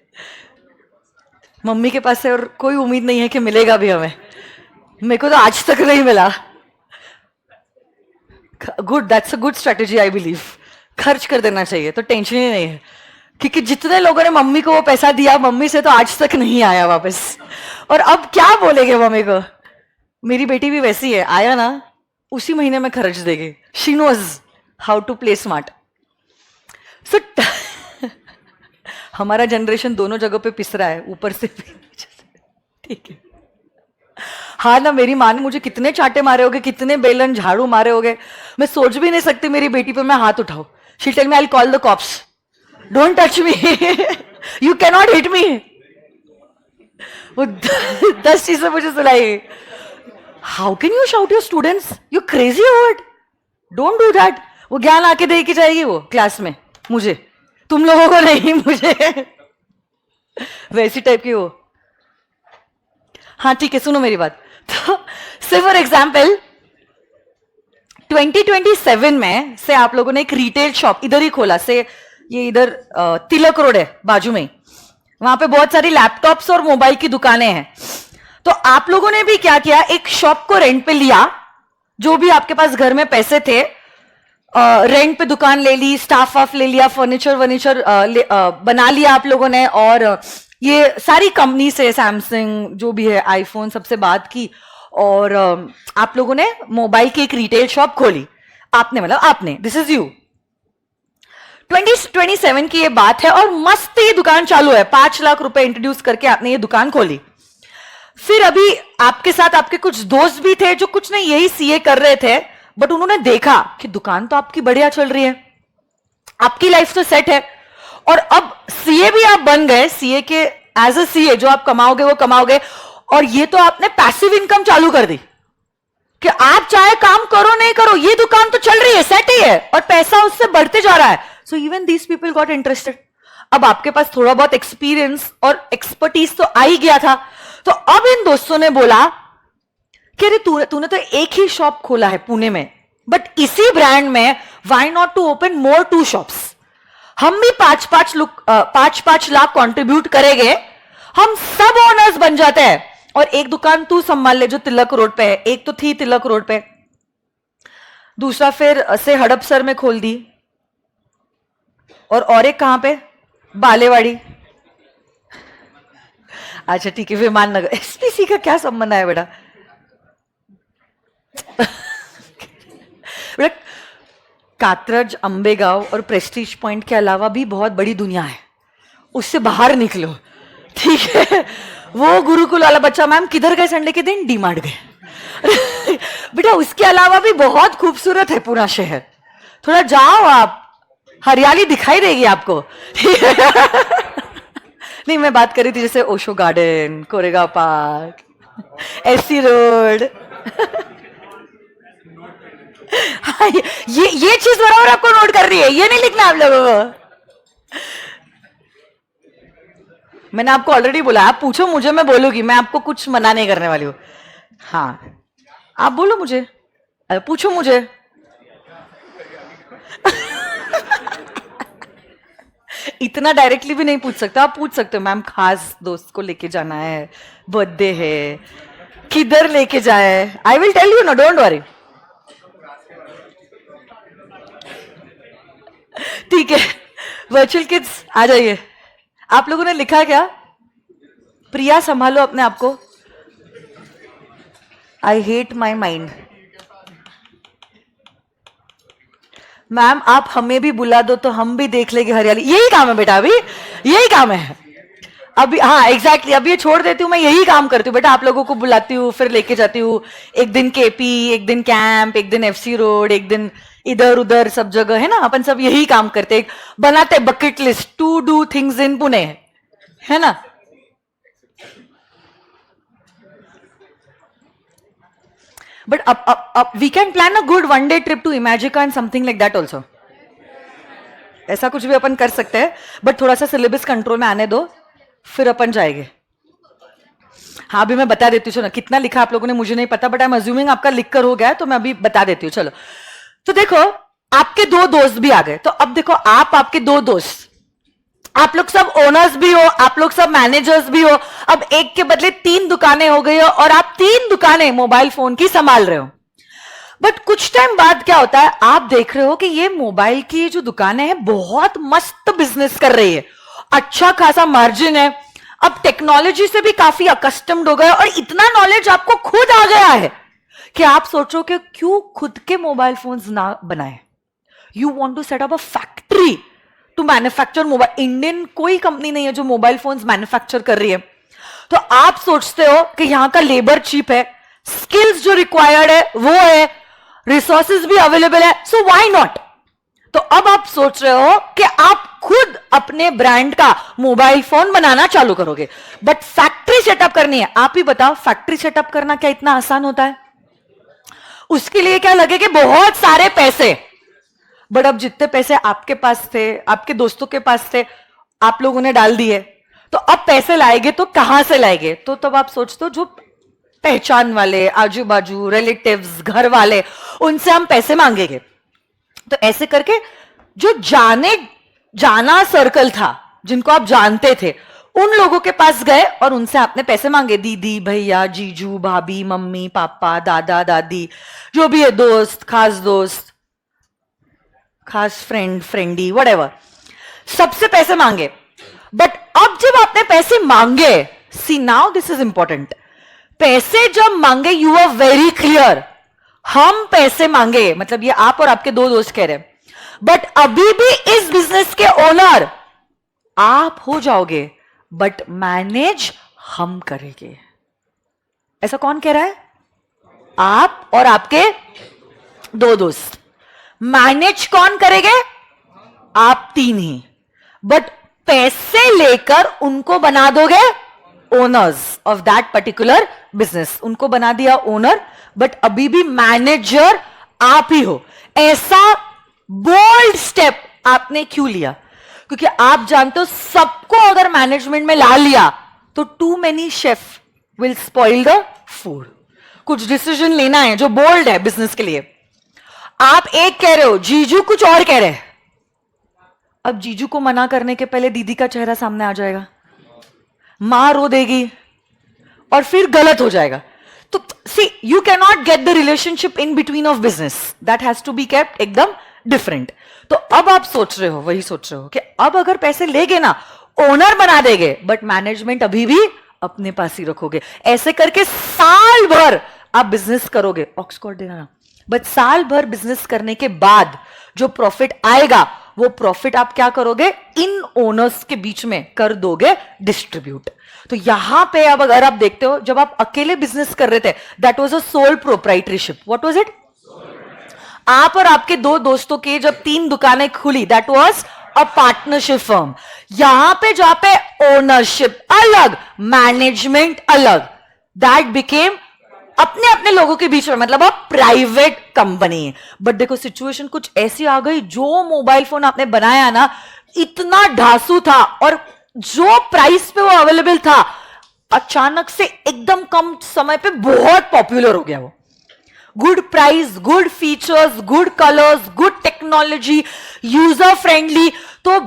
मम्मी के पास है और कोई उम्मीद नहीं है कि मिलेगा भी हमें, मेरे को तो आज तक नहीं मिला। Good, that's a good strategy, I believe, खर्च कर देना चाहिए तो टेंशन ही नहीं है। क्योंकि जितने लोगों ने मम्मी को वो पैसा दिया, मम्मी से तो आज तक नहीं आया वापस। और अब क्या बोलेंगे मम्मी को? मेरी बेटी भी वैसी है, आया ना उसी महीने में खर्च देगी। She knows how to play smart. So हमारा जनरेशन दोनों जगह पे पिस रहा है, ऊपर से भी। ठीक है। हाँ ना, मेरी माँ ने मुझे कितने चांटे मारे होगे, कितने बेलन झाड़ू मारे होगे, मैं सोच भी नहीं सकती मेरी बेटी पे मैं हाथ उठाऊं। She tell me I will call the cops, don't touch me, you can not hit me. वो 10 चीजें मुझे सुनाई। How can you shout your students, you crazy word, don't do that. वो ज्ञान आके दे के जाएगी वो क्लास में, मुझे, तुम लोगों को नहीं, मुझे। वैसी टाइप की वो। हाँ ठीक है, सुनो मेरी बात। तो से फॉर एग्जाम्पल 2027 में से आप लोगों ने एक रिटेल शॉप इधर ही खोला, से ये इधर तिलक रोड है बाजू में, वहां पे बहुत सारी लैपटॉप्स और मोबाइल की दुकानें हैं। तो आप लोगों ने भी क्या किया, एक शॉप को रेंट पे लिया, जो भी आपके पास घर में पैसे थे, रेंट पे दुकान ले ली, स्टाफ वाफ ले लिया, फर्नीचर वर्नीचर बना लिया आप लोगों ने, और ये सारी कंपनी से, सैमसंग जो भी है, आईफोन, सबसे बात की, और आप लोगों ने मोबाइल की एक रिटेल शॉप खोली। आपने, मतलब आपने, दिस इज यू। 2027 की ये बात है और मस्त ये दुकान चालू है, 5 लाख रुपए इंट्रोड्यूस करके आपने ये दुकान खोली। फिर अभी आपके साथ आपके कुछ दोस्त भी थे जो कुछ नहीं यही सीए कर रहे थे, बट उन्होंने देखा कि दुकान तो आपकी बढ़िया चल रही है, आपकी लाइफ तो सेट है, और अब सीए भी आप बन गए, सीए के एज अ सीए जो आप कमाओगे वो कमाओगे, और ये तो आपने पैसिव इनकम चालू कर दी कि आप चाहे काम करो नहीं करो, ये दुकान तो चल रही है, सेट ही है, और पैसा उससे बढ़ते जा रहा है। So even these people got interested. अब आपके पास थोड़ा बहुत एक्सपीरियंस और एक्सपर्टीज तो आ ही गया था, तो अब इन दोस्तों ने बोला कि अरे तूने तो एक ही शॉप खोला है पुणे में, बट इसी ब्रांड में why not to open more 2 shops. हम भी 5-5 लाख कंट्रीब्यूट करेंगे, हम सब ओनर्स बन जाते हैं, और एक दुकान तू संभाल ले जो तिलक रोड पे है, एक तो थी तिलक रोड पे, दूसरा फिर से हड़पसर में खोल दी, और एक कहां पे, बालेवाड़ी। अच्छा ठीक है, विमान नगर। एसपीसी का क्या संबंध है बेटा? कात्रज, अंबेगांव और प्रेस्टीज पॉइंट के अलावा भी बहुत बड़ी दुनिया है, उससे बाहर निकलो, ठीक है। वो गुरुकुल वाला बच्चा, मैम किधर गए संडे के दिन? डीमार्ट गए। बेटा उसके अलावा भी बहुत खूबसूरत है पूरा शहर, थोड़ा जाओ आप, हरियाली दिखाई देगी आपको। नहीं, मैं बात कर रही थी जैसे Osho garden, Koregaon park, SC road. हाँ, ये चीज बराबर आपको नोट कर रही है, ये नहीं लिखना आप लोगों को। मैंने आपको ऑलरेडी बोला, आप पूछो मुझे, मैं बोलूंगी, मैं आपको कुछ मना नहीं करने वाली हूं। हाँ आप बोलो मुझे, पूछो मुझे। इतना डायरेक्टली भी नहीं पूछ सकते, आप पूछ सकते हो मैम खास दोस्त को लेके जाना है, बर्थडे है, किधर लेके जाए, I will tell you no, don't worry. ठीक है, वर्चुअल किड्स आ जाइए। आप लोगों ने लिखा क्या? प्रिया संभालो अपने आप को। I hate my mind. Ma'am आप हमें भी बुला दो तो हम भी देख लेंगे हरियाली। यही काम है बेटा, अभी यही काम है अभी। हाँ एग्जैक्टली, अभी ये छोड़ देती हूँ, मैं यही काम करती हूँ बेटा, आप लोगों को बुलाती हूँ, फिर लेके जाती हूँ, एक दिन केपी, एक दिन कैंप, एक दिन एफसी रोड, एक दिन इधर उधर सब जगह, है ना। अपन सब यही काम करते, बनाते bucket list to do things in Pune, है ना। बट अब we can plan a good 1 day trip to Imagica and something like that also. ऐसा कुछ भी अपन कर सकते हैं, बट थोड़ा सा सिलेबस कंट्रोल में आने दो, फिर अपन जाएंगे। हाँ अभी मैं बता देती हूँ, चलो कितना लिखा आप लोगों ने मुझे नहीं पता, बट आई एम अज्यूमिंग आपका लिख कर हो गया है, तो मैं अभी बता देती हूँ। चलो तो देखो, आपके 2 दोस्त भी आ गए, तो अब देखो आप, आपके 2 दोस्त, आप लोग सब ओनर्स भी हो, आप लोग सब मैनेजर्स भी हो। अब एक के बदले 3 दुकानें हो गई हो, और आप 3 दुकानें मोबाइल फोन की संभाल रहे हो। बट कुछ टाइम बाद क्या होता है, आप देख रहे हो कि ये मोबाइल की जो दुकानें हैं बहुत मस्त बिजनेस कर रही है, अच्छा खासा मार्जिन है, अब टेक्नोलॉजी से भी काफी अकस्टम्ड हो गए और इतना नॉलेज आपको खुद आ गया है कि आप सोचो कि क्यों खुद के मोबाइल फोन्स ना बनाए. You want to set up a factory to manufacture mobile. Indian कोई कंपनी नहीं है जो मोबाइल फोन्स मैन्युफैक्चर कर रही है. तो आप सोचते हो कि यहां का लेबर चीप है, स्किल्स जो रिक्वायर्ड है वो है, रिसोर्सेज भी अवेलेबल है, सो व्हाई नॉट. तो अब आप सोच रहे हो कि आप खुद अपने ब्रांड का मोबाइल फोन बनाना चालू करोगे, बट फैक्ट्री सेटअप करनी है. आप ही बताओ, फैक्ट्री सेटअप करना क्या इतना आसान होता है? उसके लिए क्या लगेगा? बहुत सारे पैसे. बट अब जितने पैसे आपके पास थे, आपके दोस्तों के पास थे, आप लोगों ने डाल दिए, तो अब पैसे लाएंगे तो कहां से लाएंगे? तो तब आप सोचते हो जो पहचान वाले, आजू बाजू, रिलेटिव्स, घर वाले, उनसे हम पैसे मांगेंगे. तो ऐसे करके जो जाना सर्कल था, जिनको आप जानते थे, उन लोगों के पास गए और उनसे आपने पैसे मांगे. दीदी, भैया, जीजू, भाभी, मम्मी, पापा, दादा, दादी, जो भी है, दोस्त, खास फ्रेंड, फ्रेंडी, व्हाटएवर, सबसे पैसे मांगे. बट अब जब आपने पैसे मांगे, सी नाउ दिस इज इंपॉर्टेंट, पैसे जब मांगे यू आर वेरी क्लियर, हम पैसे मांगे, मतलब ये आप और आपके दो दोस्त कह रहे हैं, बट अभी भी इस बिजनेस के ओनर आप हो जाओगे, बट मैनेज हम करेंगे. ऐसा कौन कह रहा है? आप और आपके दो दोस्त. मैनेज कौन करेंगे? आप तीन ही. बट पैसे लेकर उनको बना दोगे owners of that particular business. उनको बना दिया ओनर, बट अभी भी मैनेजर आप ही हो. ऐसा बोल्ड स्टेप आपने क्यों लिया? क्योंकि आप जानते हो सबको अगर मैनेजमेंट में ला लिया तो too many chef will spoil the food. कुछ डिसीजन लेना है जो बोल्ड है बिजनेस के लिए. आप एक कह रहे हो, जीजू कुछ और कह रहे हैं. अब जीजू को मना करने के पहले दीदी का चेहरा सामने आ जाएगा, मां रो देगी और फिर गलत हो जाएगा. तो see, you can not get the relationship in between of business, that has to be kept एकदम डिफरेंट. तो अब आप सोच रहे हो, वही सोच रहे हो कि अब अगर पैसे लेगे ना, ओनर बना देंगे, बट मैनेजमेंट अभी भी अपने पास ही रखोगे. ऐसे करके साल भर आप बिजनेस करोगे, ऑक्सफोर्ड देना, बट साल भर बिजनेस करने के बाद जो प्रॉफिट आएगा, वो प्रॉफिट आप क्या करोगे? इन ओनर्स के बीच में कर दोगे डिस्ट्रीब्यूट. तो यहां पे अब अगर आप देखते हो, जब आप अकेले बिजनेस कर रहे थे, that was a sole proprietorship. What was it? आप और आपके दो दोस्तों के जब 3 दुकानें खुली, that was a partnership firm. यहां पे जहां पे ओनरशिप अलग, मैनेजमेंट अलग, दैट बिकेम अपने अपने लोगों के बीच में, मतलब अब प्राइवेट कंपनी. बट देखो सिचुएशन कुछ ऐसी आ गई, जो मोबाइल फोन आपने बनाया ना, इतना ढासू था और जो प्राइस पे वो अवेलेबल था, अचानक से एकदम कम समय पे बहुत पॉपुलर हो गया वो. Good price, good features, good colours, good technology, user friendly, तो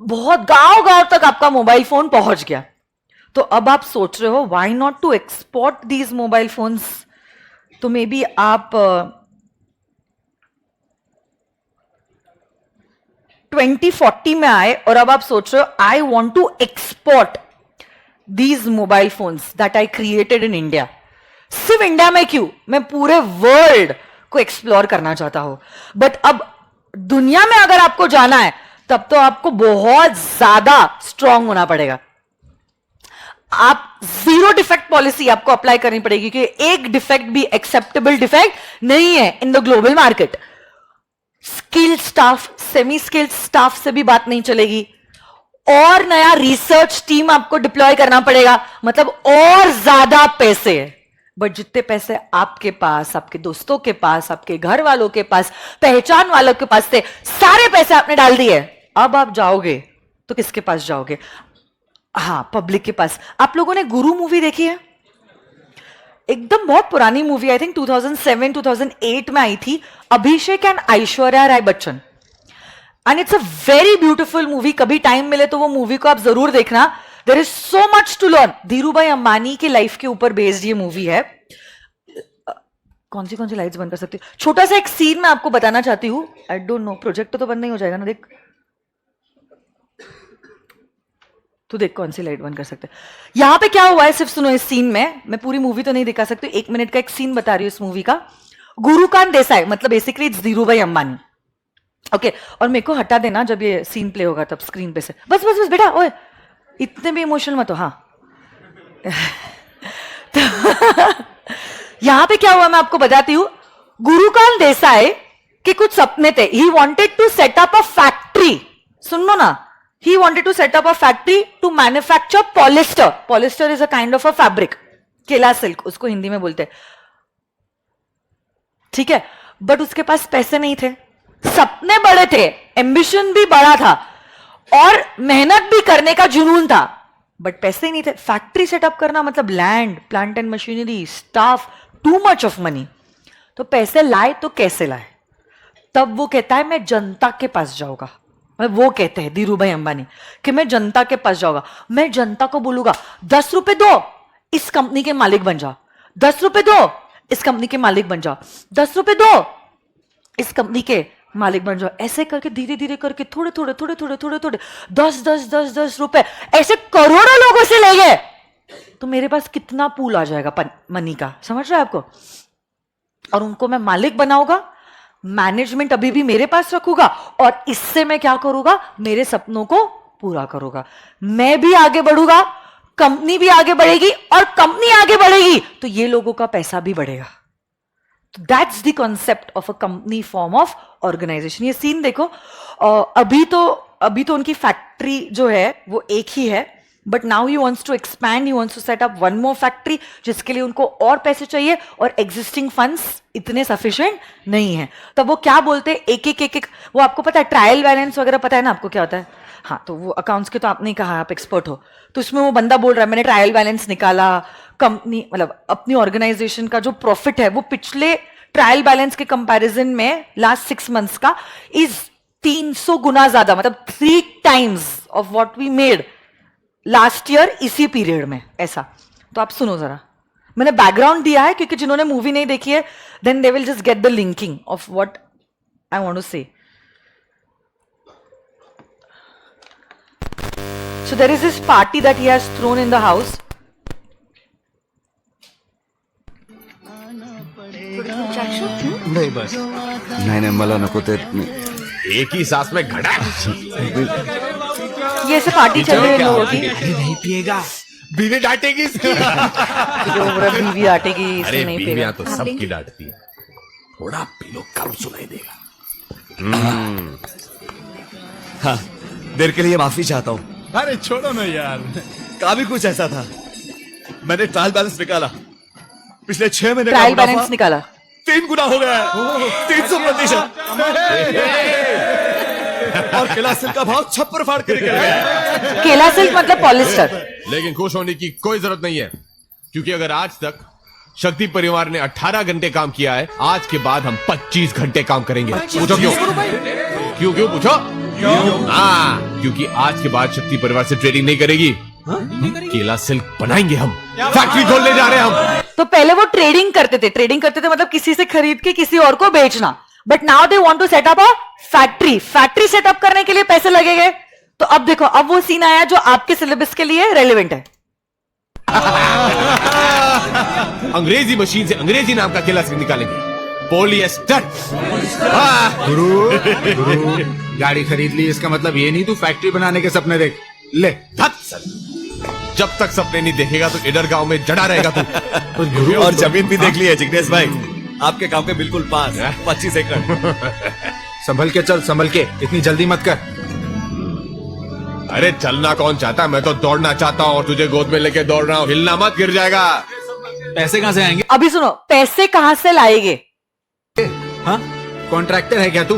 बहुत गांव गांव तक आपका मोबाइल फोन पहुंच गया. तो अब आप सोच रहे हो, why not to export these mobile phones? तो मे बी आप 2040 में आए और अब आप सोच रहे हो, I want to export these mobile phones that I created in India. सिर्फ इंडिया में क्यों, मैं पूरे वर्ल्ड को एक्सप्लोर करना चाहता हूं. बट अब दुनिया में अगर आपको जाना है, तब तो आपको बहुत ज्यादा स्ट्रांग होना पड़ेगा. आप 0 डिफेक्ट पॉलिसी आपको अप्लाई करनी पड़ेगी, क्योंकि एक डिफेक्ट भी एक्सेप्टेबल डिफेक्ट नहीं है in the global market. Skilled staff, semi skilled staff से भी बात नहीं चलेगी, और नया रिसर्च टीम आपको डिप्लॉय करना पड़ेगा, मतलब और ज्यादा पैसे. बट जितने पैसे आपके पास, आपके दोस्तों के पास, आपके घर वालों के पास, पहचान वालों के पास थे, सारे पैसे आपने डाल दिए. अब आप जाओगे तो किसके पास जाओगे? हाँ, पब्लिक के पास. आप लोगों ने गुरु मूवी देखी है? एकदम बहुत पुरानी मूवी, आई थिंक 2007-2008 में आई थी, Abhishek and Aishwarya Rai Bachchan. And it's a very beautiful movie. कभी टाइम मिले तो वो मूवी को आप जरूर देखना. There is so much to learn. Dhirubhai Ambani की लाइफ के ऊपर बेस्ड ये मूवी है. कौन सी लाइट्स बंद कर सकती हूँ? छोटा सा एक सीन मैं आपको बताना चाहती हूँ. आई डोंट नो, प्रोजेक्ट तो बंद नहीं हो जाएगा ना. देख तू, देख कौन सी लाइट बंद कर सकते. यहां पे क्या हुआ है सिर्फ सुनो. इस सीन में मैं पूरी मूवी तो नहीं दिखा सकती, 1 मिनट का एक सीन बता रही हूँ इस मूवी का. गुरुकांत देसाई, मतलब basically it's Dhirubhai Ambani. Okay, और मेरे को हटा देना जब ये सीन प्ले होगा तब स्क्रीन पे से. बस बस बस बेटा, ओए इतने भी इमोशनल मत हो. हाँ यहां पे क्या हुआ मैं आपको बताती हूं. गुरुकांत देसाई के कुछ सपने थे. He wanted to set up a factory. सुन लो ना. He wanted to set up a factory to manufacture polyester. Polyester is a kind of a fabric. केला सिल्क उसको हिंदी में बोलते हैं. ठीक है, बट उसके पास पैसे नहीं थे. सपने बड़े थे, एम्बिशन भी बड़ा था और मेहनत भी करने का जुनून था, बट पैसे नहीं थे. फैक्ट्री सेटअप करना मतलब land, plant and machinery, staff, too much of money. तो पैसे लाए तो कैसे लाए? तब वो कहता है मैं जनता के पास जाऊंगा. वो कहते हैं धीरूभाई अंबानी कि मैं जनता के पास जाऊंगा. मैं जनता को बोलूंगा 10 रुपए दो, इस कंपनी के मालिक बन जाओ. 10 रुपए दो, इस कंपनी के मालिक बन जाओ. 10 रुपए दो, इस कंपनी के मालिक बन जाओ. ऐसे करके धीरे धीरे करके थोड़े थोड़े थोड़े थोड़े थोड़े थोड़े 10 रुपए ऐसे करोड़ों लोगों से ले गए. तो मेरे पास कितना पूल आ जाएगा मनी का, समझ रहे हैं आपको? और उनको मैं मालिक बनाऊंगा, मैनेजमेंट अभी भी मेरे पास रखूंगा और इससे मैं क्या करूंगा? मेरे सपनों को पूरा करूंगा. मैं भी आगे बढ़ूंगा, कंपनी भी आगे बढ़ेगी और कंपनी आगे बढ़ेगी तो ये लोगों का पैसा भी बढ़ेगा. That's the concept of a company form of organisation. ये सीन देखो. अभी तो उनकी फैक्ट्री जो है वो एक ही है, but now he wants to expand. He wants to set up one more factory, जिसके लिए उनको और पैसे चाहिए और एग्जिस्टिंग फंड्स इतने सफिशिएंट नहीं है. तब वो क्या बोलते हैं, एक वो आपको पता है ट्रायल बैलेंस वगैरह पता है ना आपको क्या होता है? हाँ, तो वो अकाउंट्स के तो आपने कहा आप एक्सपर्ट हो, तो उसमें वो बंदा बोल रहा है मैंने ट्रायल बैलेंस निकाला. कंपनी मतलब अपनी ऑर्गेनाइजेशन का जो प्रॉफिट है वो पिछले ट्रायल बैलेंस के कंपैरिजन में लास्ट 6 मंथ्स का इज 300 गुना ज्यादा, मतलब 3 times of what we made last year इसी पीरियड में. ऐसा. तो आप सुनो जरा, मैंने बैकग्राउंड दिया है क्योंकि जिन्होंने मूवी नहीं देखी है then they will just get the linking of what I want to say. So there is this party that he has thrown in the house. नाही बस. नाही मला नको ते. एक ही सांस में घड़ा. ये ऐसे पार्टी चल रही है लोगों की. अरे नहीं पिएगा, बीवी डांटेगी इसकी. जो बीवी डांटेगी अरे इसने नहीं बीवियां पिएगा. तो सबकी डांटती है. थोड़ा पी लो, कम सुनाई देगा. हाँ, देर के लिए माफी चाहता हूँ. अरे छोड़ो ना यार. का भी कुछ ऐसा था. मैंने ट्रायल बैलेंस निकाला, पिछले 6 महीने का ट्रायल मुनाफा बैलेंस निकाला. 3 गुना हो गया है. 300%. और केला सिल्क का भाव छप्पर फाड़ कर गया. केला सिल्क मतलब पॉलिस्टर. लेकिन खुश होने की कोई जरूरत नहीं है, क्योंकि अगर आज तक शक्ति परिवार ने 18 घंटे काम किया है, आज के बाद हम 25 घंटे काम करेंगे. पूछो क्यों? क्यों पूछो? हाँ, क्योंकि आज के बाद शक्ति परिवार से ट्रेडिंग नहीं करेगी. केला सिल्क बनाएंगे हम. फैक्ट्री खोलने जा रहे हैं हम. तो पहले वो ट्रेडिंग करते थे मतलब किसी से खरीद के किसी और को बेचना. But now they want to set up a factory. Factory setup करने के लिए पैसे लगेंगे. तो अब देखो, अब वो सीन आया जो आपके सिलेबस के लिए रेलेवेंट है. अंग्रेजी मशीन से अंग्रेजी नाम का केला सिल्क निकालेंगे. पॉलिएस्टर. गुरु गाड़ी खरीद ली, इसका मतलब ये नहीं तू फैक्ट्री बनाने के सपने देख ले. धत सर, जब तक सपने नहीं देखेगा तो इधर गांव में जड़ा रहेगा तू. और जमीन भी देख ली है जिग्नेश भाई, आपके गांव के बिल्कुल पास. 25 एकड़. संभल के चल, संभल के, इतनी जल्दी मत कर. अरे चलना कौन चाहता है, मैं तो दौड़ना चाहता हूँ और तुझे गोद में लेके दौड़ रहा हूँ. हिलना मत, गिर जाएगा. पैसे कहाँ से आएंगे? अभी सुनो, पैसे कहां से लाएंगे? हाँ, कॉन्ट्रैक्टर है क्या तू?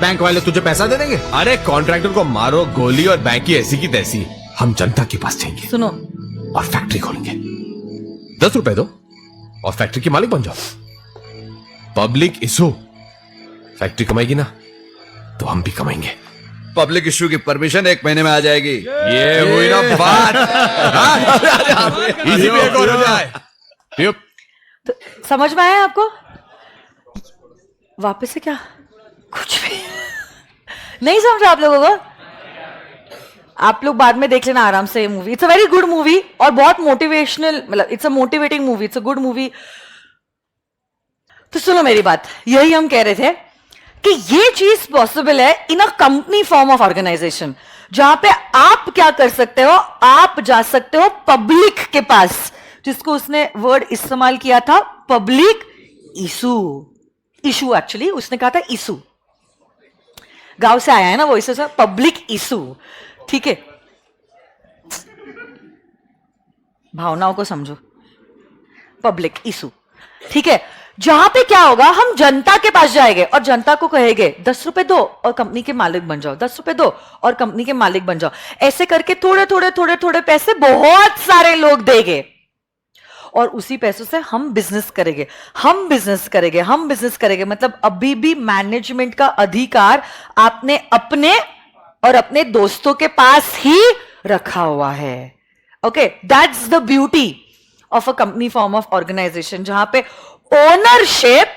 बैंक वाले तुझे पैसा दे देंगे? अरे कॉन्ट्रैक्टर को मारो गोली और बैंक की ऐसी की तैसी. हम जनता के पास जाएंगे सुनो, और फैक्ट्री खोलेंगे. 10 रुपए दो और फैक्ट्री के मालिक बन जाओ. Public issue. फैक्ट्री कमाएगी ना तो हम भी कमाएंगे. पब्लिक इश्यू की परमिशन 1 महीने में आ जाएगी. ये हुई ना बात. इसी पे एक और हो जाए. तो समझ में आया आपको? वापस से क्या? कुछ भी नहीं समझा आप लोगों को? आप लोग बाद में देख लेना आराम से ये movie. It's a very good movie और बहुत मोटिवेशनल, मतलब it's a motivating movie, it's a good movie. तो सुनो मेरी बात, यही हम कह रहे थे कि ये चीज पॉसिबल है in a company form of organisation, जहां पे आप क्या कर सकते हो, आप जा सकते हो पब्लिक के पास, जिसको उसने वर्ड इस्तेमाल किया था पब्लिक इशू. इशू एक्चुअली उसने कहा था इशू, गांव से आया है ना वो, इसे पब्लिक इशू. ठीक है, भावनाओं को समझो. पब्लिक इशू, ठीक है. जहां पे क्या होगा, हम जनता के पास जाएंगे और जनता को कहेंगे 10 रुपए दो और कंपनी के मालिक बन जाओ, 10 रुपए दो और कंपनी के मालिक बन जाओ. ऐसे करके थोड़े थोड़े थोड़े थोड़े पैसे बहुत सारे लोग देंगे और उसी पैसों से हम बिजनेस करेंगे, हम बिजनेस करेंगे, हम बिजनेस करेंगे. मतलब अभी भी मैनेजमेंट का अधिकार आपने अपने और अपने दोस्तों के पास ही रखा हुआ है. Okay, that's the beauty of a company form of organisation, जहां पे ownership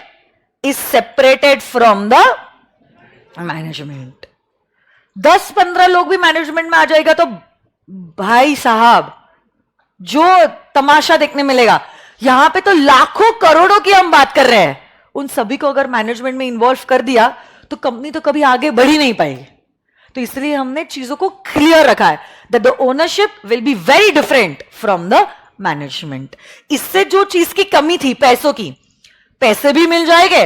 is separated from the management. 10-15 लोग भी मैनेजमेंट में आ जाएगा तो भाई साहब जो तमाशा देखने मिलेगा. यहां पे तो लाखों करोड़ों की हम बात कर रहे हैं. उन सभी को अगर मैनेजमेंट में इन्वॉल्व कर दिया तो कंपनी तो कभी आगे बढ़ ही नहीं पाएगी. तो इसलिए हमने चीजों को क्लियर रखा है that the ownership will be very different from the management. इससे जो चीज की कमी थी, पैसों की, पैसे भी मिल जाएंगे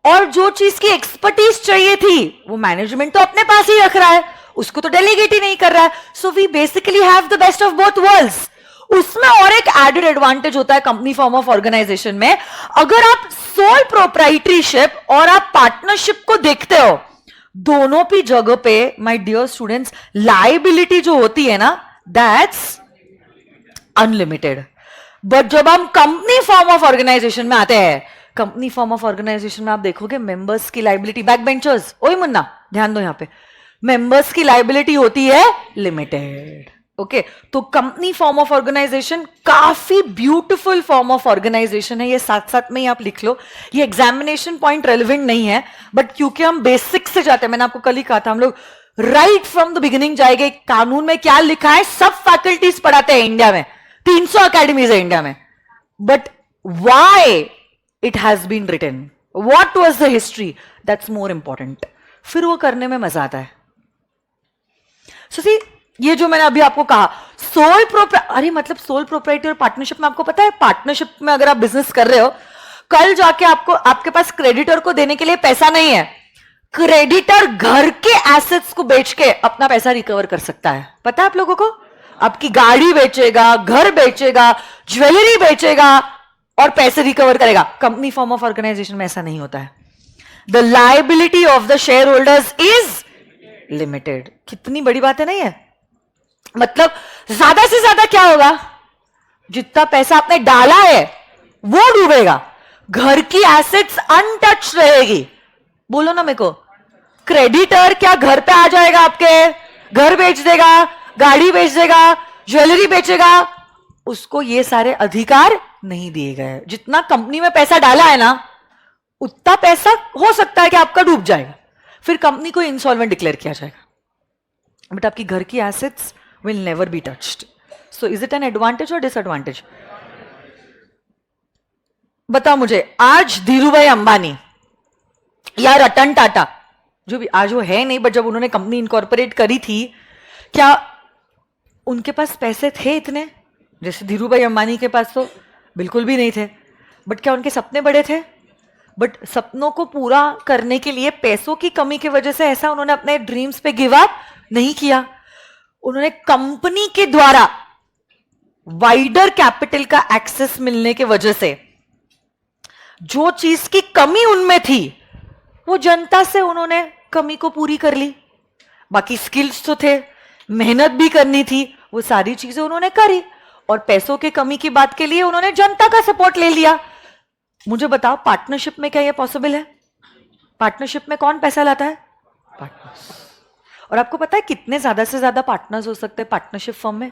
और जो चीज की एक्सपर्टीज चाहिए थी वो मैनेजमेंट तो अपने पास ही रख रहा है, उसको तो डेलीगेट ही नहीं कर रहा है. So we basically have the best of both worlds. उसमें और एक एडेड एडवांटेज होता है कंपनी फॉर्म ऑफ ऑर्गेनाइजेशन में. अगर आप सोल प्रोप्राइटरीशिप और आप पार्टनरशिप को देखते हो, दोनों भी जगह पे माय डियर स्टूडेंट्स लायबिलिटी जो होती है ना, दैट्स अनलिमिटेड. बट जब हम कंपनी फॉर्म ऑफ ऑर्गेनाइजेशन में आते हैं, कंपनी फॉर्म ऑफ ऑर्गेनाइजेशन में आप देखोगे मेंबर्स की लायबिलिटी, बैक बेंचर्स, ओए मुन्ना ध्यान दो, यहां पे मेंबर्स की लायबिलिटी होती है लिमिटेड. ओके, तो कंपनी फॉर्म ऑफ ऑर्गेनाइजेशन काफी ब्यूटीफुल फॉर्म ऑफ ऑर्गेनाइजेशन है. ये साथ साथ में ही आप लिख लो. ये एग्जामिनेशन पॉइंट रेलिवेंट नहीं है, बट क्योंकि हम बेसिक से जाते हैं, मैंने आपको कल ही कहा था, हम लोग राइट फ्रॉम द बिगिनिंग जाएंगे. कानून में क्या लिखा है सब फैकल्टीज पढ़ाते हैं इंडिया में, 300 अकेडमीज है इंडिया में. But why it has been written, what was the history, that's more important. फिर वो करने में मजा आता है. सो सी, ये जो मैंने अभी आपको कहा सोल अरे मतलब सोल प्रोप्राइटर और पार्टनरशिप में, आपको पता है पार्टनरशिप में अगर आप बिजनेस कर रहे हो, कल जाके आपको आपके पास क्रेडिटर को देने के लिए पैसा नहीं है, क्रेडिटर घर के एसेट्स को बेच के अपना पैसा रिकवर कर सकता है. पता है आप लोगों को? आपकी गाड़ी बेचेगा, घर बेचेगा, ज्वेलरी बेचेगा और पैसे रिकवर करेगा. कंपनी फॉर्म ऑफ ऑर्गेनाइजेशन में ऐसा नहीं होता है. The liability of the share holders is limited. कितनी बड़ी बात है नहीं है? मतलब ज्यादा से ज्यादा क्या होगा, जितना पैसा आपने डाला है वो डूबेगा, घर की एसेट्स अनटच रहेगी. बोलो ना मेरे को, क्रेडिटर क्या घर पे आ जाएगा, आपके घर बेच देगा, गाड़ी बेच देगा, ज्वेलरी बेचेगा, उसको ये सारे अधिकार नहीं दिए गए. जितना कंपनी में पैसा डाला है ना, उतना पैसा हो सकता है कि आपका डूब जाएगा, फिर कंपनी को इंसॉल्वेंट डिक्लेयर किया जाएगा, बट आपकी घर की assets will never be touched. So is it an advantage or disadvantage? बताओ मुझे, आज धीरूभाई अंबानी या रतन टाटा, जो भी आज वो है नहीं, बट जब उन्होंने कंपनी इनकॉर्पोरेट करी थी, क्या उनके पास पैसे थे इतने? जैसे धीरूभाई अंबानी के पास तो बिल्कुल भी नहीं थे. बट क्या उनके सपने बड़े थे? बट सपनों को पूरा करने के लिए पैसों की कमी की वजह से ऐसा उन्होंने अपने ड्रीम्स पे गिव अप नहीं किया. उन्होंने कंपनी के द्वारा वाइडर कैपिटल का एक्सेस मिलने की वजह से जो चीज की कमी उनमें थी, वो जनता से उन्होंने कमी को पूरी कर ली. बाकी स्किल्स तो थे, मेहनत भी करनी थी, वो सारी चीजें उन्होंने करी और पैसों की कमी की बात के लिए उन्होंने जनता का सपोर्ट ले लिया. मुझे बताओ पार्टनरशिप में क्या ये पॉसिबल है? पार्टनरशिप में कौन पैसा लाता है? पार्टनर्स. और आपको पता है कितने ज्यादा से ज्यादा पार्टनर्स हो सकते हैं पार्टनरशिप फर्म में?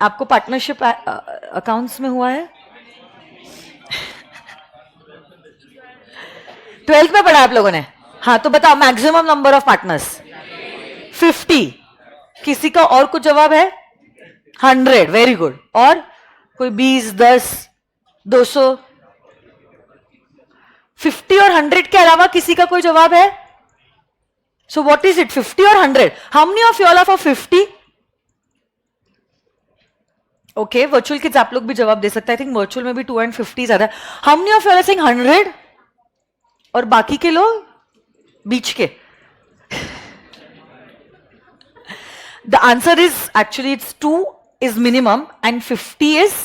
आपको पार्टनरशिप अकाउंट्स में हुआ है? 12th में पढ़ा आप लोगों ने? हाँ, तो बताओ मैक्सिमम नंबर ऑफ पार्टनर्स 50। किसी का और कुछ जवाब है? 100। Very good. और कोई 20, 10, 200? 50 और 100 के अलावा किसी का कोई जवाब है? सो व्हाट इज इट, 50 और 100? How many of you all are for 50? Okay, virtual kids आप लोग भी जवाब दे सकते हैं। आई थिंक वर्चुअल में भी 2 and 50 ज्यादा है। How many of you are saying 100? और बाकी के लोग बीच के? The answer is actually it's 2 is minimum and 50 is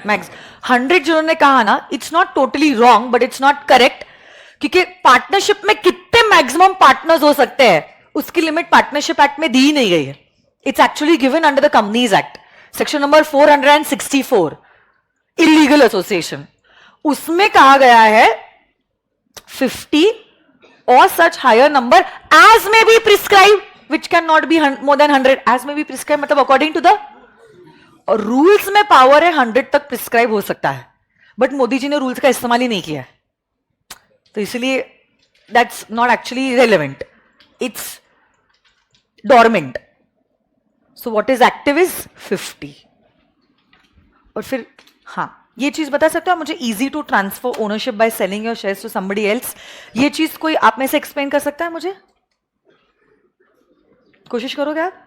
max. 100 जिन्होंने कहा ना, it's not totally wrong but it's not correct, क्योंकि पार्टनरशिप में कितने मैक्सिमम पार्टनर्स हो सकते हैं उसकी लिमिट पार्टनरशिप एक्ट में दी नहीं गई है. It's actually given under the companies act section number 464 illegal association. उसमें कहा गया है 50 or such higher number as may be prescribed which cannot be more than 100. as may be prescribed मतलब according to the rules में power है 100 तक prescribe हो सकता है, बट मोदी जी ने रूल्स का इस्तेमाल ही नहीं किया है, तो इसलिए that's not actually relevant, it's dormant. So what is active is 50. और फिर हाँ, ये चीज बता सकते हो मुझे, easy to transfer ownership by selling your shares to somebody else. ये चीज कोई आप में से एक्सप्लेन कर सकता है मुझे? कोशिश करोगे आप?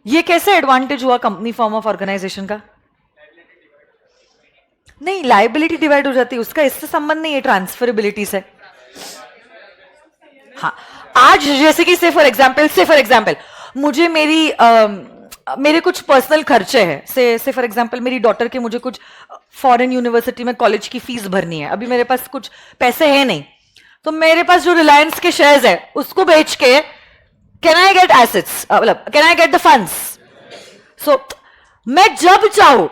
ये कैसे एडवांटेज हुआ कंपनी फॉर्म ऑफ ऑर्गेनाइजेशन का? नहीं, लायबिलिटी डिवाइड हो जाती है, उसका इससे संबंध नहीं है, ट्रांसफरेबिलिटी से. हाँ, आज जैसे कि से फॉर एग्जांपल मुझे मेरे कुछ पर्सनल खर्चे हैं, से फॉर एग्जांपल मेरी डॉटर के मुझे कुछ फॉरेन यूनिवर्सिटी में कॉलेज की फीस भरनी है, अभी मेरे पास कुछ पैसे हैं नहीं, तो मेरे पास जो रिलायंस के शेयर्स है उसको बेच के कैन आई गेट एसेट्स, मतलब can I get the funds. So मैं जब चाहूं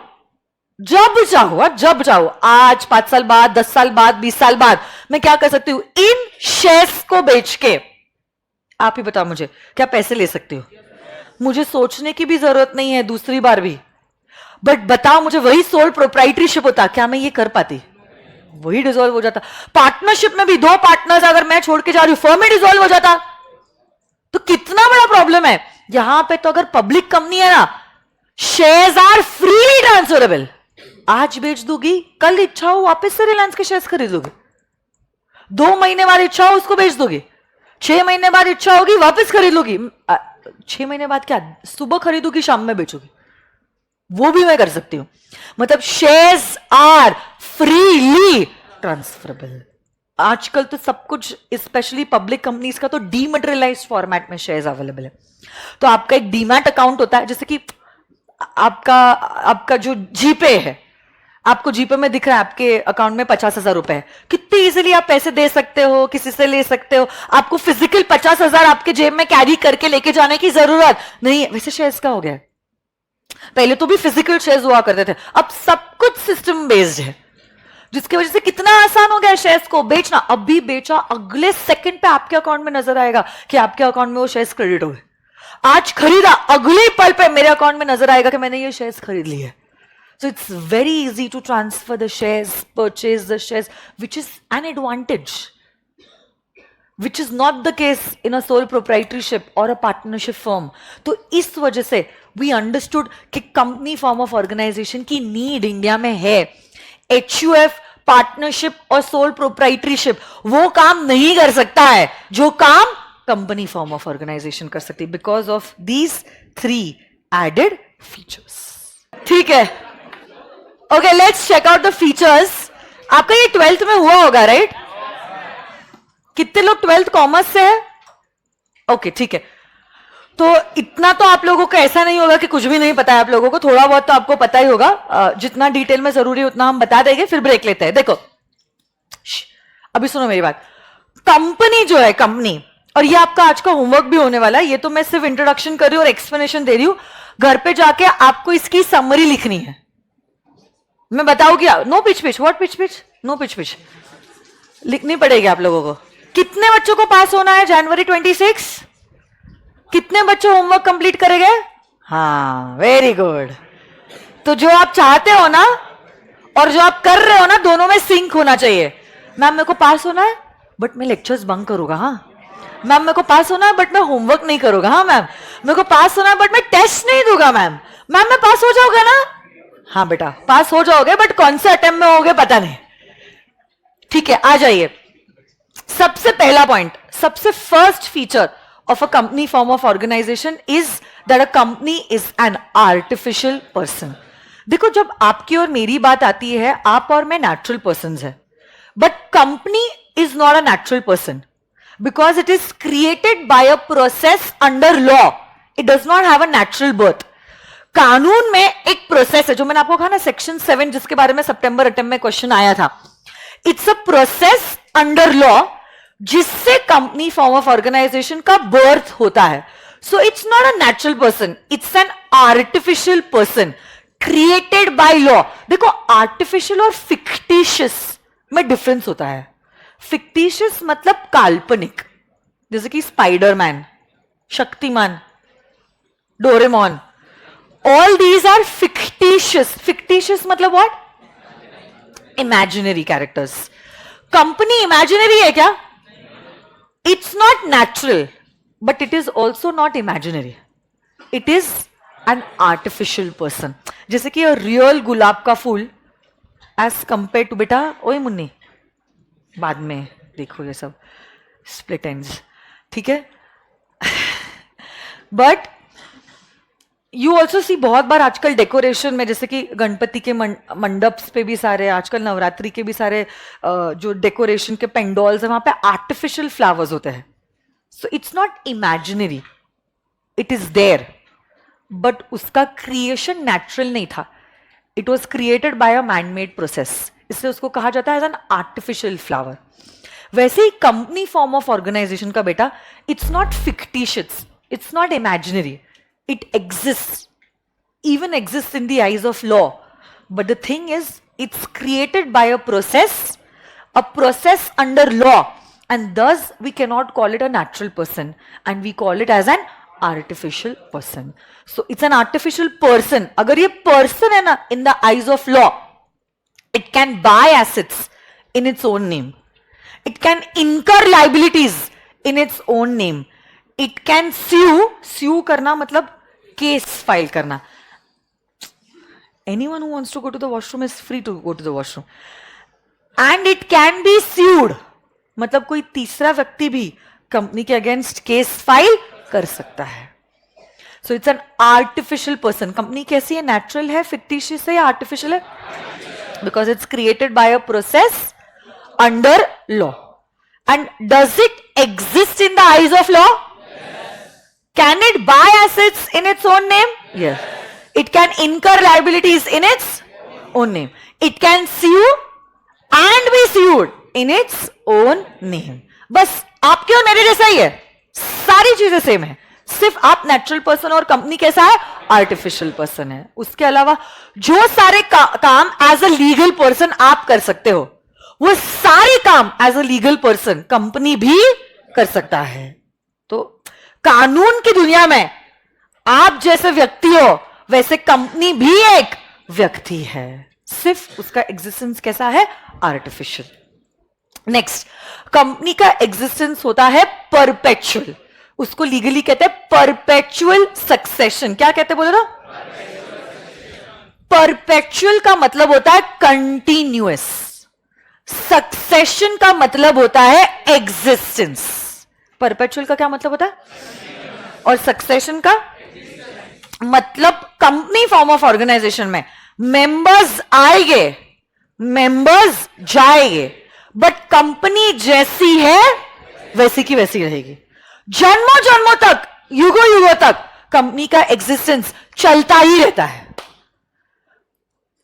आज 5 साल बाद, 10 साल बाद, 20 साल बाद मैं क्या कर सकती हूं? इन शेयर्स को बेच के, आप ही बताओ मुझे, क्या पैसे ले सकती हो? मुझे सोचने की भी जरूरत नहीं है दूसरी बार भी. बट बताओ मुझे, वही सोल प्रोप्राइटरशिप होता, क्या मैं ये कर पाती? वही डिसॉल्व हो जाता. पार्टनरशिप में भी 2 पार्टनर्स अगर मैं छोड़ के जा रही हूं, फर्म में डिसॉल्व हो जाता, तो कितना बड़ा प्रॉब्लम है. यहां पे तो अगर पब्लिक कंपनी है ना, शेयर्स आर फ्रीली ट्रांसफरेबल. आज बेच दूंगी, कल इच्छा हो वापस से रिलायंस के शेयर्स खरीद लोगी, 2 महीने बाद इच्छा हो उसको बेच दोगी, 6 महीने बाद इच्छा होगी वापस खरीद लोगी. 6 महीने बाद क्या, सुबह खरीदोगी शाम में बेचोगी, वो भी मैं कर सकती हूं. मतलब शेयर्स आर फ्रीली ट्रांसफरेबल. आजकल तो सब कुछ, स्पेशली पब्लिक कंपनीज का, तो डीमटेरियलाइज्ड फॉर्मेट में शेयर्स अवेलेबल है. तो आपका एक डीमैट अकाउंट होता है, जैसे कि आपका जो जीपे है, आपको जीपे में दिख रहा है आपके अकाउंट में 50,000 रुपए है, कितनी इजीली आप पैसे दे सकते हो, किसी से ले सकते हो. आपको फिजिकल 50,000 आपके जेब में कैरी करके लेके जाने की जरूरत नहीं है. वैसे शेयर्स का हो गया, पहले तो भी फिजिकल शेयर्स हुआ करते थे, अब सब कुछ सिस्टम बेस्ड है, जिसकी वजह से कितना आसान हो गया शेयर्स को बेचना. अभी बेचा, अगले सेकंड पे आपके अकाउंट में नजर आएगा कि आपके अकाउंट में वो शेयर्स क्रेडिट हो गए. आज खरीदा, अगले पल पे मेरे अकाउंट में नजर आएगा कि मैंने ये शेयर्स खरीद लिए. So it's very easy to transfer the shares, purchase the shares, which is an advantage, which is not the case in a sole proprietorship or a partnership firm. तो इस वजह से we understood कि company form of organisation की need India में है. HUF, partnership और sole proprietorship वो काम नहीं कर सकता है जो काम कंपनी फॉर्म ऑफ ऑर्गेनाइजेशन कर सकती है, because of these 3 added features. ठीक है, okay, let's check out the features. आपका ये 12th में हुआ होगा, राइट? कितने लोग 12th कॉमर्स से है? ओके, ठीक है. तो इतना तो आप लोगों को ऐसा नहीं होगा कि कुछ भी नहीं पता है आप लोगों को, थोड़ा बहुत तो आपको पता ही होगा. जितना डिटेल में जरूरी उतना हम बता देंगे, फिर ब्रेक लेते हैं. देखो, अभी सुनो मेरी बात. कंपनी जो है, कंपनी, और ये आपका आज का होमवर्क भी होने वाला है, ये तो मैं सिर्फ इंट्रोडक्शन कर रही हूं और एक्सप्लेनेशन दे रही हूं. घर पे जाके आपको इसकी समरी लिखनी है. मैं बताऊं क्या? No pitch, what pitch, no pitch लिखनी पड़ेगी आप लोगों को. कितने बच्चों को पास होना है जनवरी 26? कितने बच्चे होमवर्क कंप्लीट करेंगे? हाँ, वेरी गुड. तो जो आप चाहते हो ना और जो आप कर रहे हो ना, दोनों में सिंक होना चाहिए. मैम मेरे को पास होना है बट मैं लेक्चर्स बंक करूंगा, हाँ मैम मेरे को पास होना है बट मैं होमवर्क नहीं करूंगा, हाँ मैम मेरे को पास होना है बट मैं टेस्ट नहीं दूंगा, मैम मैम मैं पास हो जाऊंगा ना, हाँ बेटा पास हो जाओगे बट कौन से अटेम्प्ट में होगे पता नहीं। ठीक है, आ जाइए। सबसे पहला पॉइंट, सबसे first feature of a company form of organization is that a company is an artificial person. देखो जब आपकी और मेरी बात आती है, आप और मैं नेचुरल पर्सन है, but company is not a natural person because it is created by a process under law. It does not have a natural birth. कानून में एक प्रोसेस है जो मैंने आपको कहा ना, सेक्शन 7 जिसके बारे में सितंबर अटेम्प्ट में क्वेश्चन आया था. It's a process under law जिससे कंपनी फॉर्म ऑफ ऑर्गेनाइजेशन का बर्थ होता है. So it's not a natural person, it's an artificial person created by law. देखो आर्टिफिशियल और फिक्टिशियस में डिफरेंस होता है. फिक्टिशियस मतलब काल्पनिक, जैसे कि Spiderman, Shaktimaan, Doraemon, all these are fictitious. Fictitious मतलब what? Imaginary characters. Company imaginary है क्या? It's not natural, but it is also not imaginary. It is an artificial person. जैसे कि a real गुलाब का फूल as compared to, बेटा ओए मुन्नी बाद में देखो ये सब split ends, ठीक है. But you also see बहुत बार आजकल डेकोरेशन में, जैसे कि गणपति के मंडप पे भी सारे, आजकल नवरात्रि के भी सारे जो डेकोरेशन के पेंडोल्स है वहां पे आर्टिफिशियल फ्लावर्स होते हैं. So it's not imaginary, it is there, but उसका क्रिएशन नेचुरल नहीं था. It was created by a man made process, इसलिए उसको कहा जाता है एज एन आर्टिफिशियल फ्लावर. वैसे ही कंपनी फॉर्म ऑफ ऑर्गेनाइजेशन का बेटा, it's not fictitious, it's not imaginary. It exists, even exists in the eyes of law. But the thing is, it's created by a process under law. And thus, we cannot call it a natural person. And we call it as an artificial person. So, it's an artificial person. अगर ये person है ना, in the eyes of law, it can buy assets in its own name. It can incur liabilities in its own name. It can sue करना मतलब case file करना. Anyone who wants to go to the washroom is free to go to the washroom. And it can be sued. मतलब कोई तीसरा व्यक्ति भी company के against case file कर सकता है. So it's an artificial person. Company कैसी है? नेचुरल है, फिक्टिशियस है या आर्टिफिशियल है? Because it's created by a process under law. And does it exist in the eyes of law? Can it buy assets in its own name? Yes. It can incur liabilities in its own name. It can sue and be sued in its own name. बस आपके और मेरे जैसा ही है, सारी चीजें same है, सिर्फ आप नेचुरल पर्सन और कंपनी कैसा है? आर्टिफिशियल पर्सन है. उसके अलावा जो सारे काम एज अ लीगल पर्सन आप कर सकते हो, वो सारे काम as a legal person company भी कर सकता है. तो कानून की दुनिया में आप जैसे व्यक्ति हो वैसे कंपनी भी एक व्यक्ति है, सिर्फ उसका एग्जिस्टेंस कैसा है? आर्टिफिशियल. नेक्स्ट, कंपनी का एग्जिस्टेंस होता है परपेचुअल. उसको लीगली कहते हैं परपेचुअल सक्सेशन. क्या कहते हैं बोलो ना? परपेचुअल का मतलब होता है कंटिन्यूअस. सक्सेशन का मतलब होता है एग्जिस्टेंस. परपेचुअल का क्या मतलब होता है? और सक्सेशन का मतलब कंपनी फॉर्म ऑफ ऑर्गेनाइजेशन में मेंबर्स आएंगे, मेंबर्स जाएंगे, बट कंपनी जैसी है वैसी की वैसी रहेगी. जन्मों जन्मों तक, युगों युगों तक कंपनी का एग्जिस्टेंस चलता ही रहता है.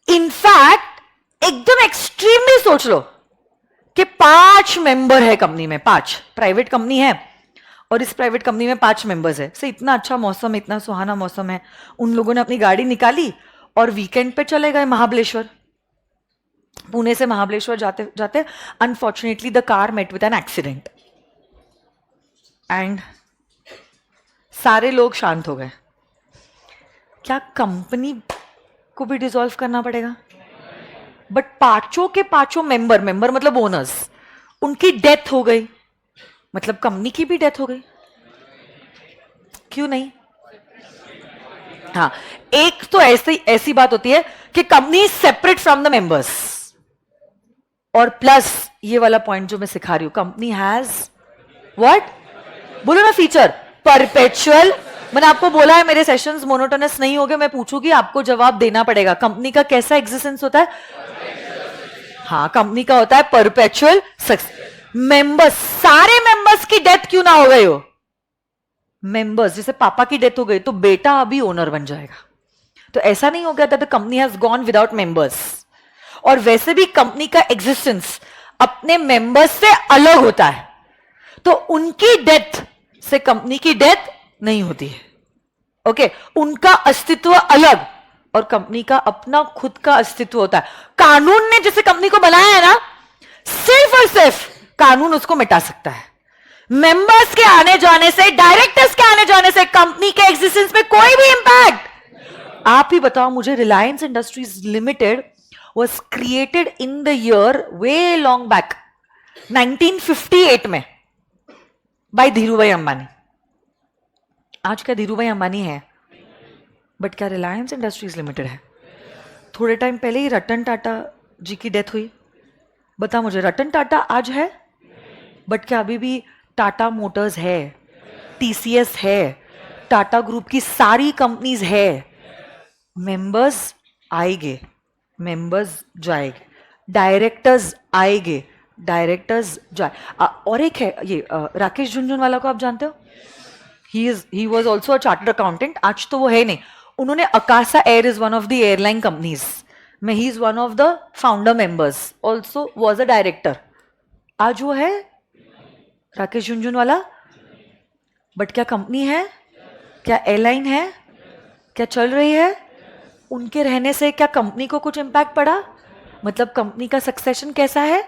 इनफैक्ट एकदम एक्सट्रीमली सोच लो कि 5 मेंबर है कंपनी में, 5 प्राइवेट कंपनी है और इस प्राइवेट कंपनी में 5 मेंबर्स है. से इतना अच्छा मौसम है, इतना सुहाना मौसम है, उन लोगों ने अपनी गाड़ी निकाली और वीकेंड पे चले गए महाबलेश्वर. पुणे से महाबलेश्वर जाते जाते unfortunately the car met with an accident and सारे लोग शांत हो गए. क्या कंपनी को भी डिसॉल्व करना पड़ेगा? बट 5 के 5 मेंबर मतलब ओनर्स, उनकी डेथ हो गई, मतलब कंपनी की भी डेथ हो गई, क्यों नहीं? हाँ, एक तो ऐसी बात होती है कि company separate from the members, और प्लस ये वाला पॉइंट जो मैं सिखा रही हूं, कंपनी हैज व्हाट, बोलो ना, फीचर परपेचुअल। मैंने आपको बोला है मेरे सेशंस मोनोटोनस नहीं होंगे, मैं पूछूंगी आपको जवाब देना पड़ेगा। कंपनी का कैसा एग्जिस्टेंस होता है? हाँ, कंपनी का होता है परपेचुअल सक्सेस। मेंबर्स, सारे मेंबर्स की डेथ क्यों ना हो गई हो, मेंबर्स, जैसे पापा की डेथ हो गई तो बेटा अभी ओनर बन जाएगा, तो ऐसा नहीं हो गया that the company has gone without members. और वैसे भी कंपनी का एग्जिस्टेंस अपने मेंबर्स से अलग होता है, तो उनकी डेथ से कंपनी की डेथ नहीं होती है। ओके, उनका अस्तित्व अलग और कंपनी का अपना खुद का अस्तित्व होता है। कानून ने जैसे कंपनी को बनाया है ना, सिर्फ और सिर्फ कानून उसको मिटा सकता है। मेंबर्स के आने जाने से, डायरेक्टर्स के आने जाने से कंपनी के एग्जिस्टेंस में कोई भी इंपैक्ट। आप ही बताओ मुझे, Reliance industries limited was created in the year way long back 1958 में by धीरूभाई अंबानी। आज क्या धीरूभाई अंबानी है, बट क्या रिलायंस इंडस्ट्रीज लिमिटेड है? थोड़े टाइम पहले ही रतन टाटा जी की डेथ हुई। बता मुझे, रतन टाटा आज है, बट क्या अभी भी टाटा मोटर्स है, टीसीएस है, टाटा ग्रुप की सारी कंपनीज है। मेंबर्स आएंगे, मेंबर्स जाएंगे, डायरेक्टर्स आएंगे, डायरेक्टर्स जाए। और एक है ये राकेश झुनझुनवाला को आप जानते हो? He was also a chartered accountant, आज तो वो है नहीं। उन्होंने Akasa Air is one of the airline companies में, he is one of the founder members, also was a director. आज वो है राकेश झुनझुनवाला, बट क्या कंपनी है, क्या एयरलाइन है, क्या चल रही है? उनके रहने से क्या कंपनी को कुछ इंपैक्ट पड़ा? मतलब कंपनी का सक्सेशन कैसा है?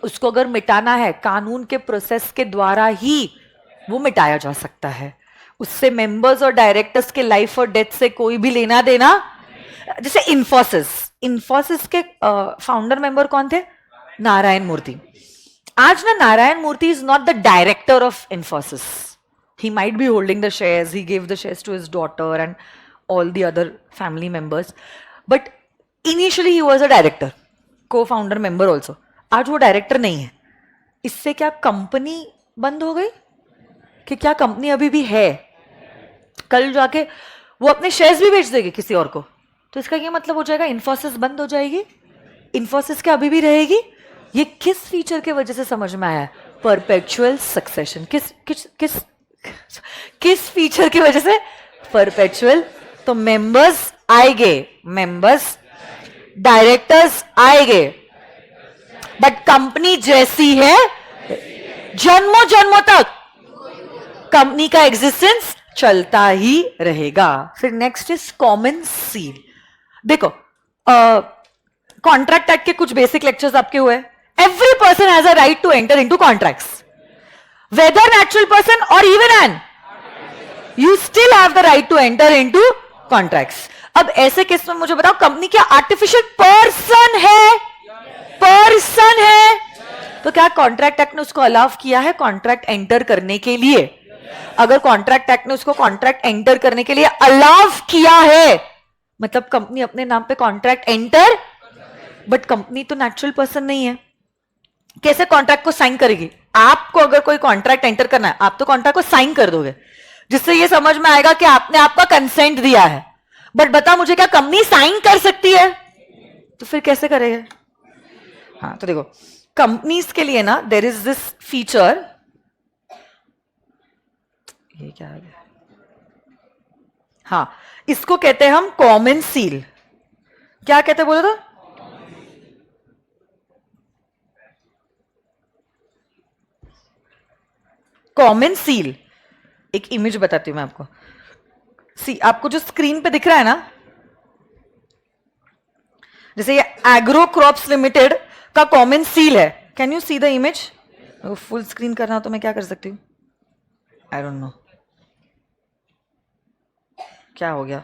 उसको अगर मिटाना है, कानून के प्रोसेस के द्वारा ही वो मिटाया जा सकता है। उससे मेंबर्स और डायरेक्टर्स के लाइफ और डेथ से कोई भी लेना देना। जैसे इंफोसिस के फाउंडर मेंबर कौन थे? नारायण मूर्ति। आज ना Narayan Murthy is not the director of Infosys, he might be holding the shares, he give the shares to his daughter and all the other family members, but initially he was a director, co-founder member also. आज वो director नहीं है। इससे क्या company बंद हो गई कि क्या कंपनी अभी भी है? कल जाके वो अपने शेयर्स भी बेच देगी किसी और को, तो इसका क्या मतलब हो जाएगा? इन्फोसिस बंद हो जाएगी? इन्फोसिस क्या अभी भी रहेगी? ये किस फीचर के वजह से समझ में आया है? Perpetual succession. किस फीचर की वजह से? परपेचुअल। तो मेंबर्स आएंगे, मेंबर्स, डायरेक्टर्स आएंगे, बट कंपनी जैसी है जन्मों जन्मों तक कंपनी का एग्जिस्टेंस चलता ही रहेगा। फिर नेक्स्ट इज कॉमन सील। देखो, कॉन्ट्रैक्ट एक्ट के कुछ बेसिक लेक्चर्स आपके हुए। Every person has a right to enter into contracts, whether natural person और even an, you still have the right to enter into contracts. अब ऐसे case में मुझे बताओ, कंपनी क्या आर्टिफिशियल पर्सन है? पर्सन है, तो क्या कॉन्ट्रैक्ट एक्ट ने उसको अलाउ किया है कॉन्ट्रैक्ट एंटर करने के लिए? अगर कॉन्ट्रैक्ट एक्ट ने उसको कॉन्ट्रैक्ट एंटर करने के लिए अलाउ किया है, मतलब कंपनी अपने नाम पे कॉन्ट्रैक्ट एंटर, बट कंपनी तो नेचुरल पर्सन नहीं है, कैसे कॉन्ट्रैक्ट को साइन करेगी? आपको अगर कोई कॉन्ट्रैक्ट एंटर करना है, आप तो कॉन्ट्रैक्ट को साइन कर दोगे, जिससे ये समझ में आएगा कि आपने आपका कंसेंट दिया है। बट बता मुझे, क्या कंपनी साइन कर सकती है? तो फिर कैसे करेगा? हाँ, तो देखो, कंपनीज के लिए ना देयर इज दिस फीचर, ये क्या है? हाँ, इसको कहते हैं हम कॉमन सील। क्या कहते हैं बोलो तो? Common seal. एक इमेज बताती हूं मैं आपको। सी, आपको जो स्क्रीन पे दिख रहा है ना, जैसे ये एग्रो क्रॉप्स लिमिटेड का कॉमन सील है। Can you see the image? Full screen करना हो तो मैं क्या कर सकती हूँ? आई डोंट नो क्या हो गया,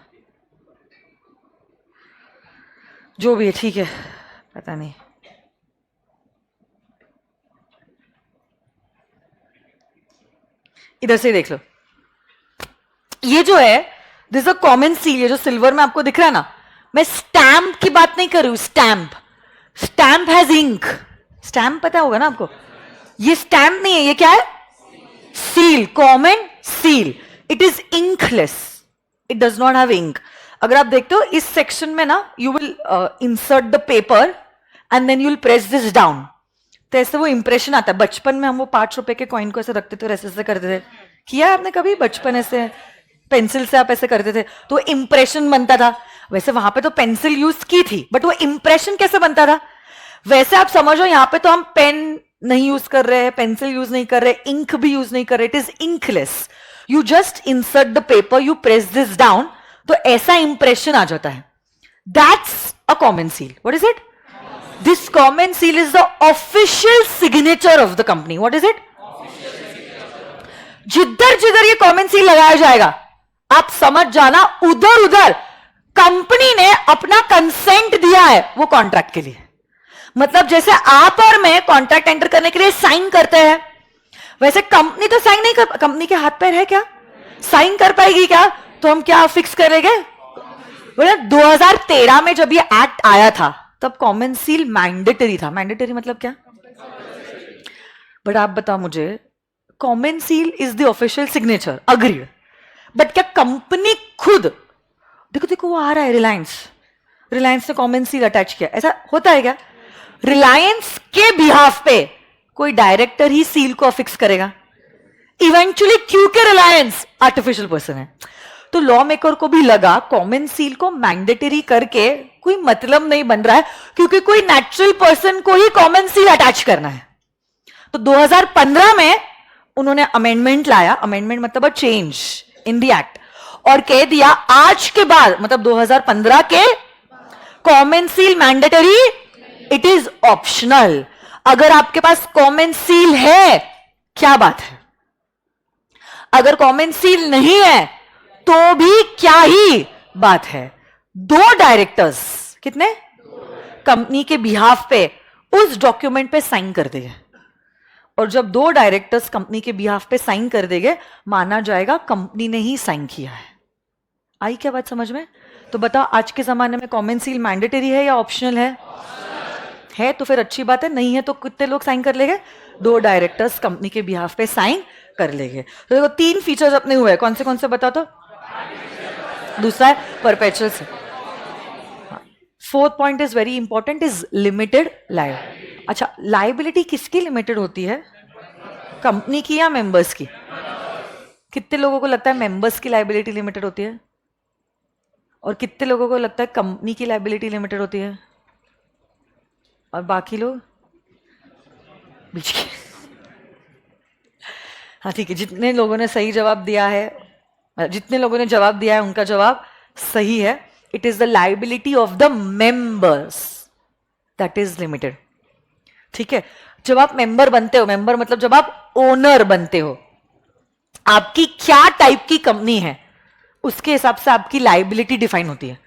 जो भी है ठीक है, पता नहीं। इधर से देख लो, ये जो है दिस अ कॉमन सील, ये जो सिल्वर में आपको दिख रहा है ना, मैं स्टैम्प की बात नहीं कर रही हूं। स्टैम्प हैज इंक, स्टैम्प पता होगा ना आपको, ये स्टैम्प नहीं है, ये क्या है? Seal, common seal. It is inkless, it does not have ink. अगर आप देखते हो इस सेक्शन में ना, you will insert the paper and then you will press this down, तो ऐसे वो इंप्रेशन आता है। बचपन में हम वो 5 रुपए के कॉइन को ऐसे रखते थे और ऐसे करते थे, किया आपने कभी? बचपन ऐसे पेंसिल से आप ऐसे करते थे तो इंप्रेशन बनता था। वैसे वहां पे तो पेंसिल यूज की थी, बट वो इंप्रेशन कैसे बनता था? वैसे आप समझो, यहां पे तो हम पेन नहीं यूज कर रहे हैं, पेंसिल यूज नहीं कर रहे, इंक भी यूज नहीं कर रहे, it is inkless. You just insert the paper, you press this down, तो ऐसा इंप्रेशन आ जाता है। That's a common seal. What is it? This common seal is the official signature of the company. What is it? जिधर जिधर ये common seal लगाया जाएगा, आप समझ जाना उधर उधर कंपनी ने अपना कंसेंट दिया है वो कॉन्ट्रैक्ट के लिए। मतलब जैसे आप और मैं कॉन्ट्रैक्ट एंटर करने के लिए साइन करते हैं, वैसे कंपनी तो साइन नहीं कर, कंपनी के हाथ पैर है क्या? साइन कर पाएगी क्या? तो हम क्या फिक्स करेंगे? बोले 2013 में जब ये एक्ट आया था तब कॉमन सील मैंडेटरी था। मैंडेटरी मतलब क्या? बट आप बताओ मुझे, common seal is the official signature, agreed, but क्या कंपनी खुद, देखो देखो वो आ रहा है, रिलायंस ने कॉमन सील अटैच किया, ऐसा होता है क्या? रिलायंस के बिहाफ पे कोई डायरेक्टर ही सील को अफिक्स करेगा इवेंचुअली, क्योंकि रिलायंस आर्टिफिशियल पर्सन है। तो लॉ मेकर को भी लगा कॉमन सील को मैंडेटरी करके कोई मतलब नहीं बन रहा है, क्योंकि कोई नेचुरल पर्सन को ही कॉमन सील अटैच करना है। तो 2015 में उन्होंने अमेंडमेंट लाया, अमेंडमेंट मतलब चेंज इन द एक्ट, और कह दिया आज के बाद, मतलब 2015 के, common seal mandatory, it is optional. अगर आपके पास कॉमन सील है, क्या बात है, अगर कॉमन सील नहीं है तो भी क्या ही बात है। 2 डायरेक्टर्स, कितने? कंपनी के बिहाफ पे उस डॉक्यूमेंट पे साइन कर देंगे, और जब 2 डायरेक्टर्स कंपनी के बिहाफ पे साइन कर देंगे, माना जाएगा कंपनी ने ही साइन किया है। आई क्या बात समझ में? तो बताओ आज के जमाने में कॉमन सील मैंडेटरी है या ऑप्शनल है? है तो फिर अच्छी बात है, नहीं है तो कितने लोग साइन कर लेंगे? 2 डायरेक्टर्स कंपनी के बिहाफ पे साइन कर लेंगे। तो देखो 3 फीचर्स अपने हुए, कौन से बताओ तो? दूसरा है परपेचुअल से। 4th point is very important, is limited liability. अच्छा, लायबिलिटी किसकी लिमिटेड होती है? कंपनी की या मेंबर्स की? कितने लोगों को लगता है मेंबर्स की लायबिलिटी लिमिटेड होती है, और कितने लोगों को लगता है कंपनी की लायबिलिटी लिमिटेड होती है, और बाकी लोग बीच के? हाँ ठीक है, जितने लोगों ने सही जवाब दिया है, जितने लोगों ने जवाब दिया है उनका जवाब सही है। It is the liability of the members that is limited. ठीक है, जब आप मेंबर बनते हो, मेंबर मतलब जब आप ओनर बनते हो, आपकी क्या टाइप की कंपनी है उसके हिसाब से आपकी लायबिलिटी डिफाइन होती है।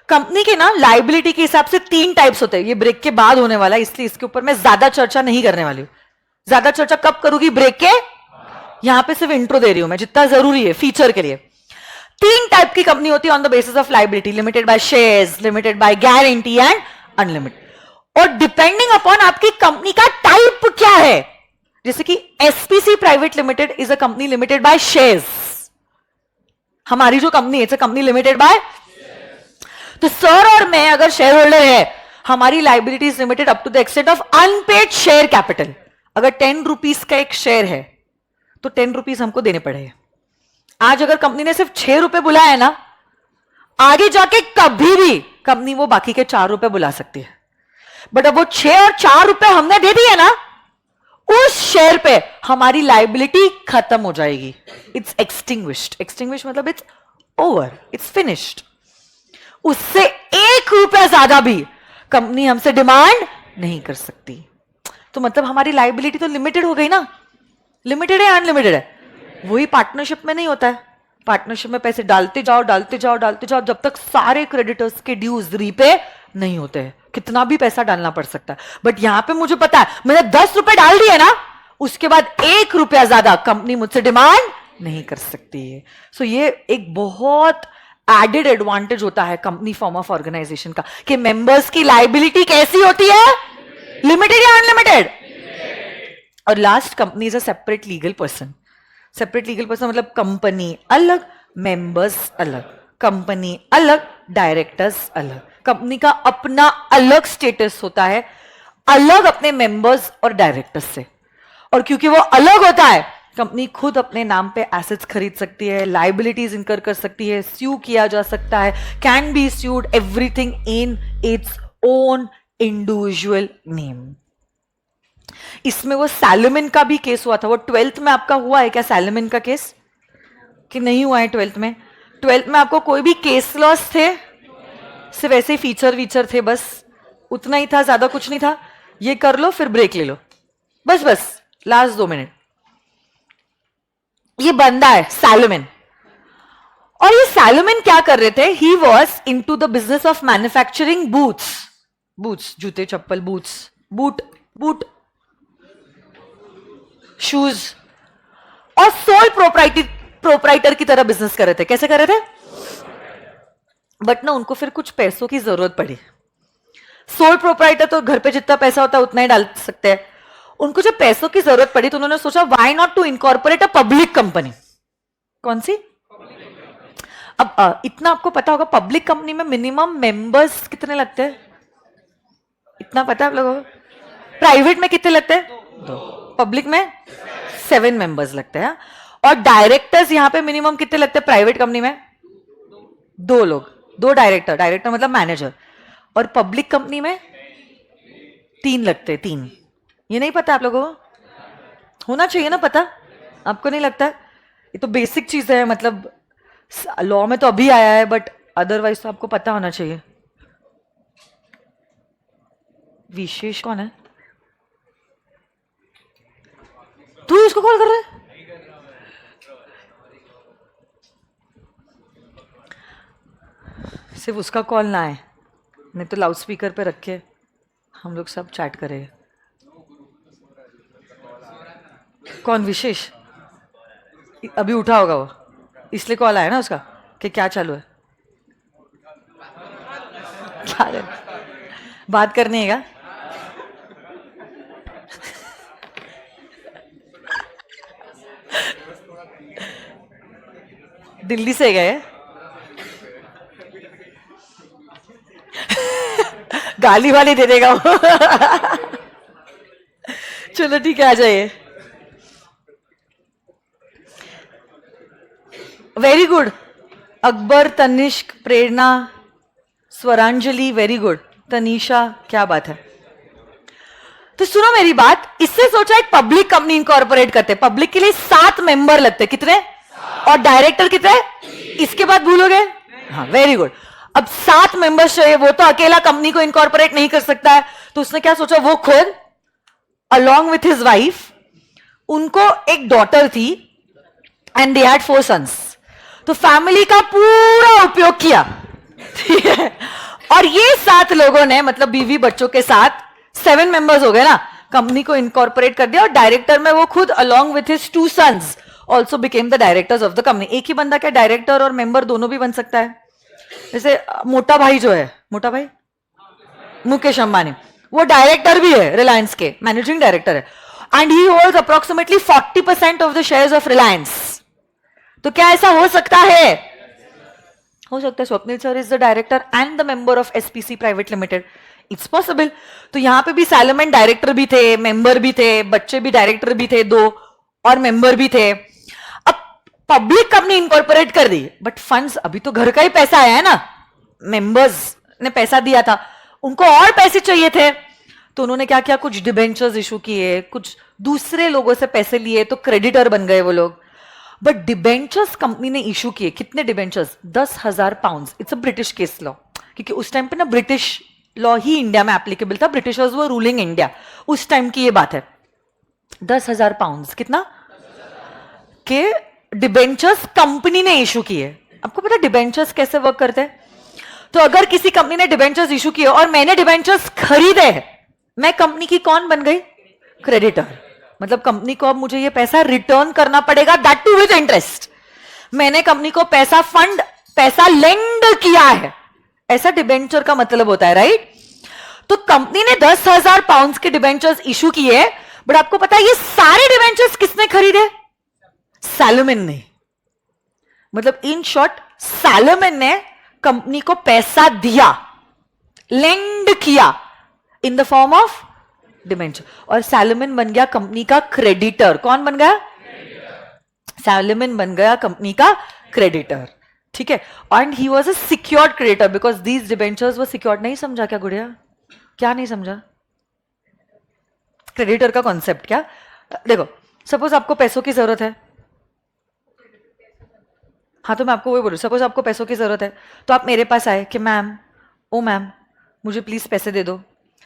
कंपनी के ना लायबिलिटी के हिसाब से 3 टाइप्स होते हैं। ये ब्रेक के बाद होने वाला है, इसलिए इसके ऊपर मैं ज्यादा चर्चा नहीं करने वाली हूं। ज्यादा चर्चा कब करूंगी? ब्रेक के, यहां पे सिर्फ इंट्रो दे रही हूं मैं, जितना जरूरी है फीचर के लिए। 3 टाइप की कंपनी होती है on the basis of liability, limited by shares, limited by guarantee and unlimited. और डिपेंडिंग अपॉन आपकी कंपनी का टाइप क्या है, जैसे कि SPC private limited is a company limited by shares. हमारी जो कंपनी है, it's a company limited by, तो सर और मैं अगर शेयर होल्डर है, हमारी liability is limited up to the extent of unpaid share capital. अगर 10 रुपीज का एक शेयर है तो 10 रुपीज हमको देने पड़ेंगे। आज अगर कंपनी ने सिर्फ 6 रुपए बुलाया है ना, आगे जाके कभी भी कंपनी वो बाकी के 4 रुपए बुला सकती है। बट अब वो 6 और 4 रुपए हमने दे दिए ना, उस शेयर पे हमारी लायबिलिटी खत्म हो जाएगी। It's extinguished. एक्सटिंग्विश मतलब इट्स ओवर, इट्स फिनिश्ड। उससे 1 रुपया ज्यादा भी कंपनी हमसे डिमांड नहीं कर सकती। तो मतलब हमारी लायबिलिटी तो लिमिटेड हो गई ना। लिमिटेड है अनलिमिटेड है? वही पार्टनरशिप में नहीं होता है। पार्टनरशिप में पैसे डालते जाओ डालते जाओ डालते जाओ, जब तक सारे क्रेडिटर्स के ड्यूज रीपे नहीं होते हैं। कितना भी पैसा डालना पड़ सकता है। बट यहां पे मुझे पता है, मैंने 10 रुपए डाल दिए ना, उसके बाद 1 रुपया ज्यादा कंपनी मुझसे डिमांड नहीं कर सकती है. सो ये एक बहुत एडेड एडवांटेज होता है कंपनी फॉर्म ऑफ ऑर्गेनाइजेशन का कि मेंबर्स की लाइबिलिटी कैसी होती है, लिमिटेड या अनलिमिटेड. और last, company is a separate legal person. Separate legal person मतलब कंपनी अलग, मेंबर्स अलग, कंपनी अलग, डायरेक्टर्स अलग. कंपनी का अपना अलग स्टेटस होता है, अलग अपने मेंबर्स और डायरेक्टर्स से. और क्योंकि वो अलग होता है, कंपनी खुद अपने नाम पे एसेट्स खरीद सकती है, लाइबिलिटीज इनकर कर सकती है, स्यू किया जा सकता है, can be sued, everything in its own individual name. इसमें वो सैलमन का भी केस हुआ था. वो 12th में आपका हुआ है क्या सैलमन का केस, कि नहीं हुआ है 12th में? 12th में आपको कोई भी केस लॉस थे? सिर्फ ऐसे फीचर वीचर थे, बस उतना ही था, ज्यादा कुछ नहीं था. ये कर लो फिर ब्रेक ले लो, बस लास्ट 2 मिनट. ये बंदा है सैलमन, और ये सैलमन क्या कर रहे थे? He was into the business of manufacturing boots, जूते चप्पल, बूट, शूज, और सोल प्रोप्राइटर की तरह बिजनेस कर रहे थे. कैसे कर रहे थे? बट ना उनको फिर कुछ पैसों की जरूरत पड़ी. सोल प्रोप्राइटर तो घर पे जितना पैसा होता है उतना ही डाल सकते हैं. उनको जब पैसों की जरूरत पड़ी तो उन्होंने सोचा why not to incorporate a public company. कौन सी? अब इतना आपको पता होगा, पब्लिक कंपनी में मिनिमम मेंबर्स कितने लगते हैं? इतना पता है आप लोगों को? प्राइवेट में कितने लगते हैं? 2. पब्लिक में 7 मेंबर्स लगते हैं. और डायरेक्टर्स यहां पे मिनिमम कितने लगते हैं प्राइवेट कंपनी में? 2 लोग, 2 डायरेक्टर मतलब मैनेजर. और पब्लिक कंपनी में 3 लगते हैं, 3. ये नहीं पता आप लोगों को? होना चाहिए ना पता, आपको नहीं लगता? ये तो बेसिक चीज है, मतलब लॉ में तो अभी आया है, बट अदरवाइज तो आपको पता होना चाहिए. विशेष कौन है? तू उसको कॉल कर रहा है? सिर्फ उसका कॉल ना आए, नहीं तो लाउड स्पीकर पे रख के हम लोग सब चैट करें. कौन? विशेष अभी उठा होगा वो, इसलिए कॉल आया ना उसका कि क्या चालू है, क्या है? बात करनी है क्या? दिल्ली से गए? गाली वाली दे देगा वो. चलो ठीक है, आ जाइए. Very good. Akbar, Tanishq, Prerna, Swaranjali, very good. Tanisha, क्या बात है. तो सुनो मेरी बात, इससे सोचा एक पब्लिक कंपनी इनकॉर्पोरेट करते. पब्लिक के लिए 7 मेंबर लगते. कितने? और डायरेक्टर कितने? इसके बाद भूलोगे? हाँ, वेरी गुड. अब 7 मेंबर्स चाहिए. वो तो अकेला कंपनी को इनकॉर्पोरेट नहीं कर सकता है, तो उसने क्या सोचा? वो खुद अलॉन्ग विथ हिज वाइफ, उनको एक डॉटर थी एंड दे हैड 4 सन्स. तो फैमिली का पूरा उपयोग किया, ठीक है. और ये 7 लोगों ने, मतलब बीवी बच्चों के साथ 7 मेंबर्स हो गए ना, कंपनी को इनकॉर्पोरेट कर दिया. और डायरेक्टर में वो खुद along with his 2 sons also became the directors of the company. एक ही बंदा क्या डायरेक्टर और मेंबर दोनों भी बन सकता है? जैसे मोटा भाई जो है, मोटा भाई मुकेश अंबानी, वो डायरेक्टर भी है रिलायंस के, मैनेजिंग डायरेक्टर है. And he holds approximately 40% of the shares of Reliance. तो क्या ऐसा हो सकता है? हो सकता है. Swapnil sir is the director and the member of SPC private limited. It's possible. तो यहां पे भी सैलमन डायरेक्टर भी थे, मेंबर भी थे, बच्चे भी डायरेक्टर भी थे 2, और मेंबर भी थे. अब पब्लिक कंपनी इनकॉर्पोरेट कर दी, बट फंड्स, अभी तो घर का ही पैसा आया है ना, मेंबर्स ने पैसा दिया था, उनको और पैसे चाहिए थे. तो उन्होंने क्या किया? कुछ डिबेंचर्स इशू किए, कुछ दूसरे लोगों से पैसे लिए, तो क्रेडिटर बन गए वो लोग. बट डिबेंचर्स कंपनी ने इशू किए. कितने debentures? 10,000 pound. It's a British case law, क्योंकि उस टाइम पे ना ब्रिटिश लॉ ही इंडिया में एप्लीकेबल था. ब्रिटिशर्स वो रूलिंग इंडिया, उस टाइम की ये बात है. 10,000 पाउंड कितना के डिबेंचर्स कंपनी ने इशू किए. आपको पता डिबेंचर्स कैसे वर्क करते हैं? तो अगर किसी कंपनी ने डिबेंचर्स इशू किए और मैंने डिबेंचर्स खरीदे, मैं कंपनी की कौन बन गई? क्रेडिटर. मतलब कंपनी को अब मुझे ये पैसा रिटर्न करना पड़ेगा, दैट टू विद इंटरेस्ट। मैंने कंपनी को पैसा लेंड किया है, ऐसा डिबेंचर का मतलब होता है, राइट? तो कंपनी ने 10,000 पाउंड के डिबेंचर्स इशू किए, बट आपको पता है ये सारे डिबेंचर्स किसने खरीदे? सैलोमन ने। मतलब इन शॉर्ट सैलोमन ने कंपनी को पैसा दिया, लेंड किया in the form of debenture, और सैलोमन बन गया कंपनी का क्रेडिटर। कौन बन गया? सैलोमन बन गया कंपनी का क्रेडिटर, ठीक है। And he was a secured creditor because these debentures were secured. नहीं समझा क्या गुड़िया? क्या नहीं समझा? क्रेडिटर का कॉन्सेप्ट क्या? देखो, सपोज आपको पैसों की जरूरत है, हाँ तो मैं आपको वही बोलूं, सपोज आपको पैसों की जरूरत है तो आप मेरे पास आए कि मैम, ओ मैम मुझे प्लीज पैसे दे दो,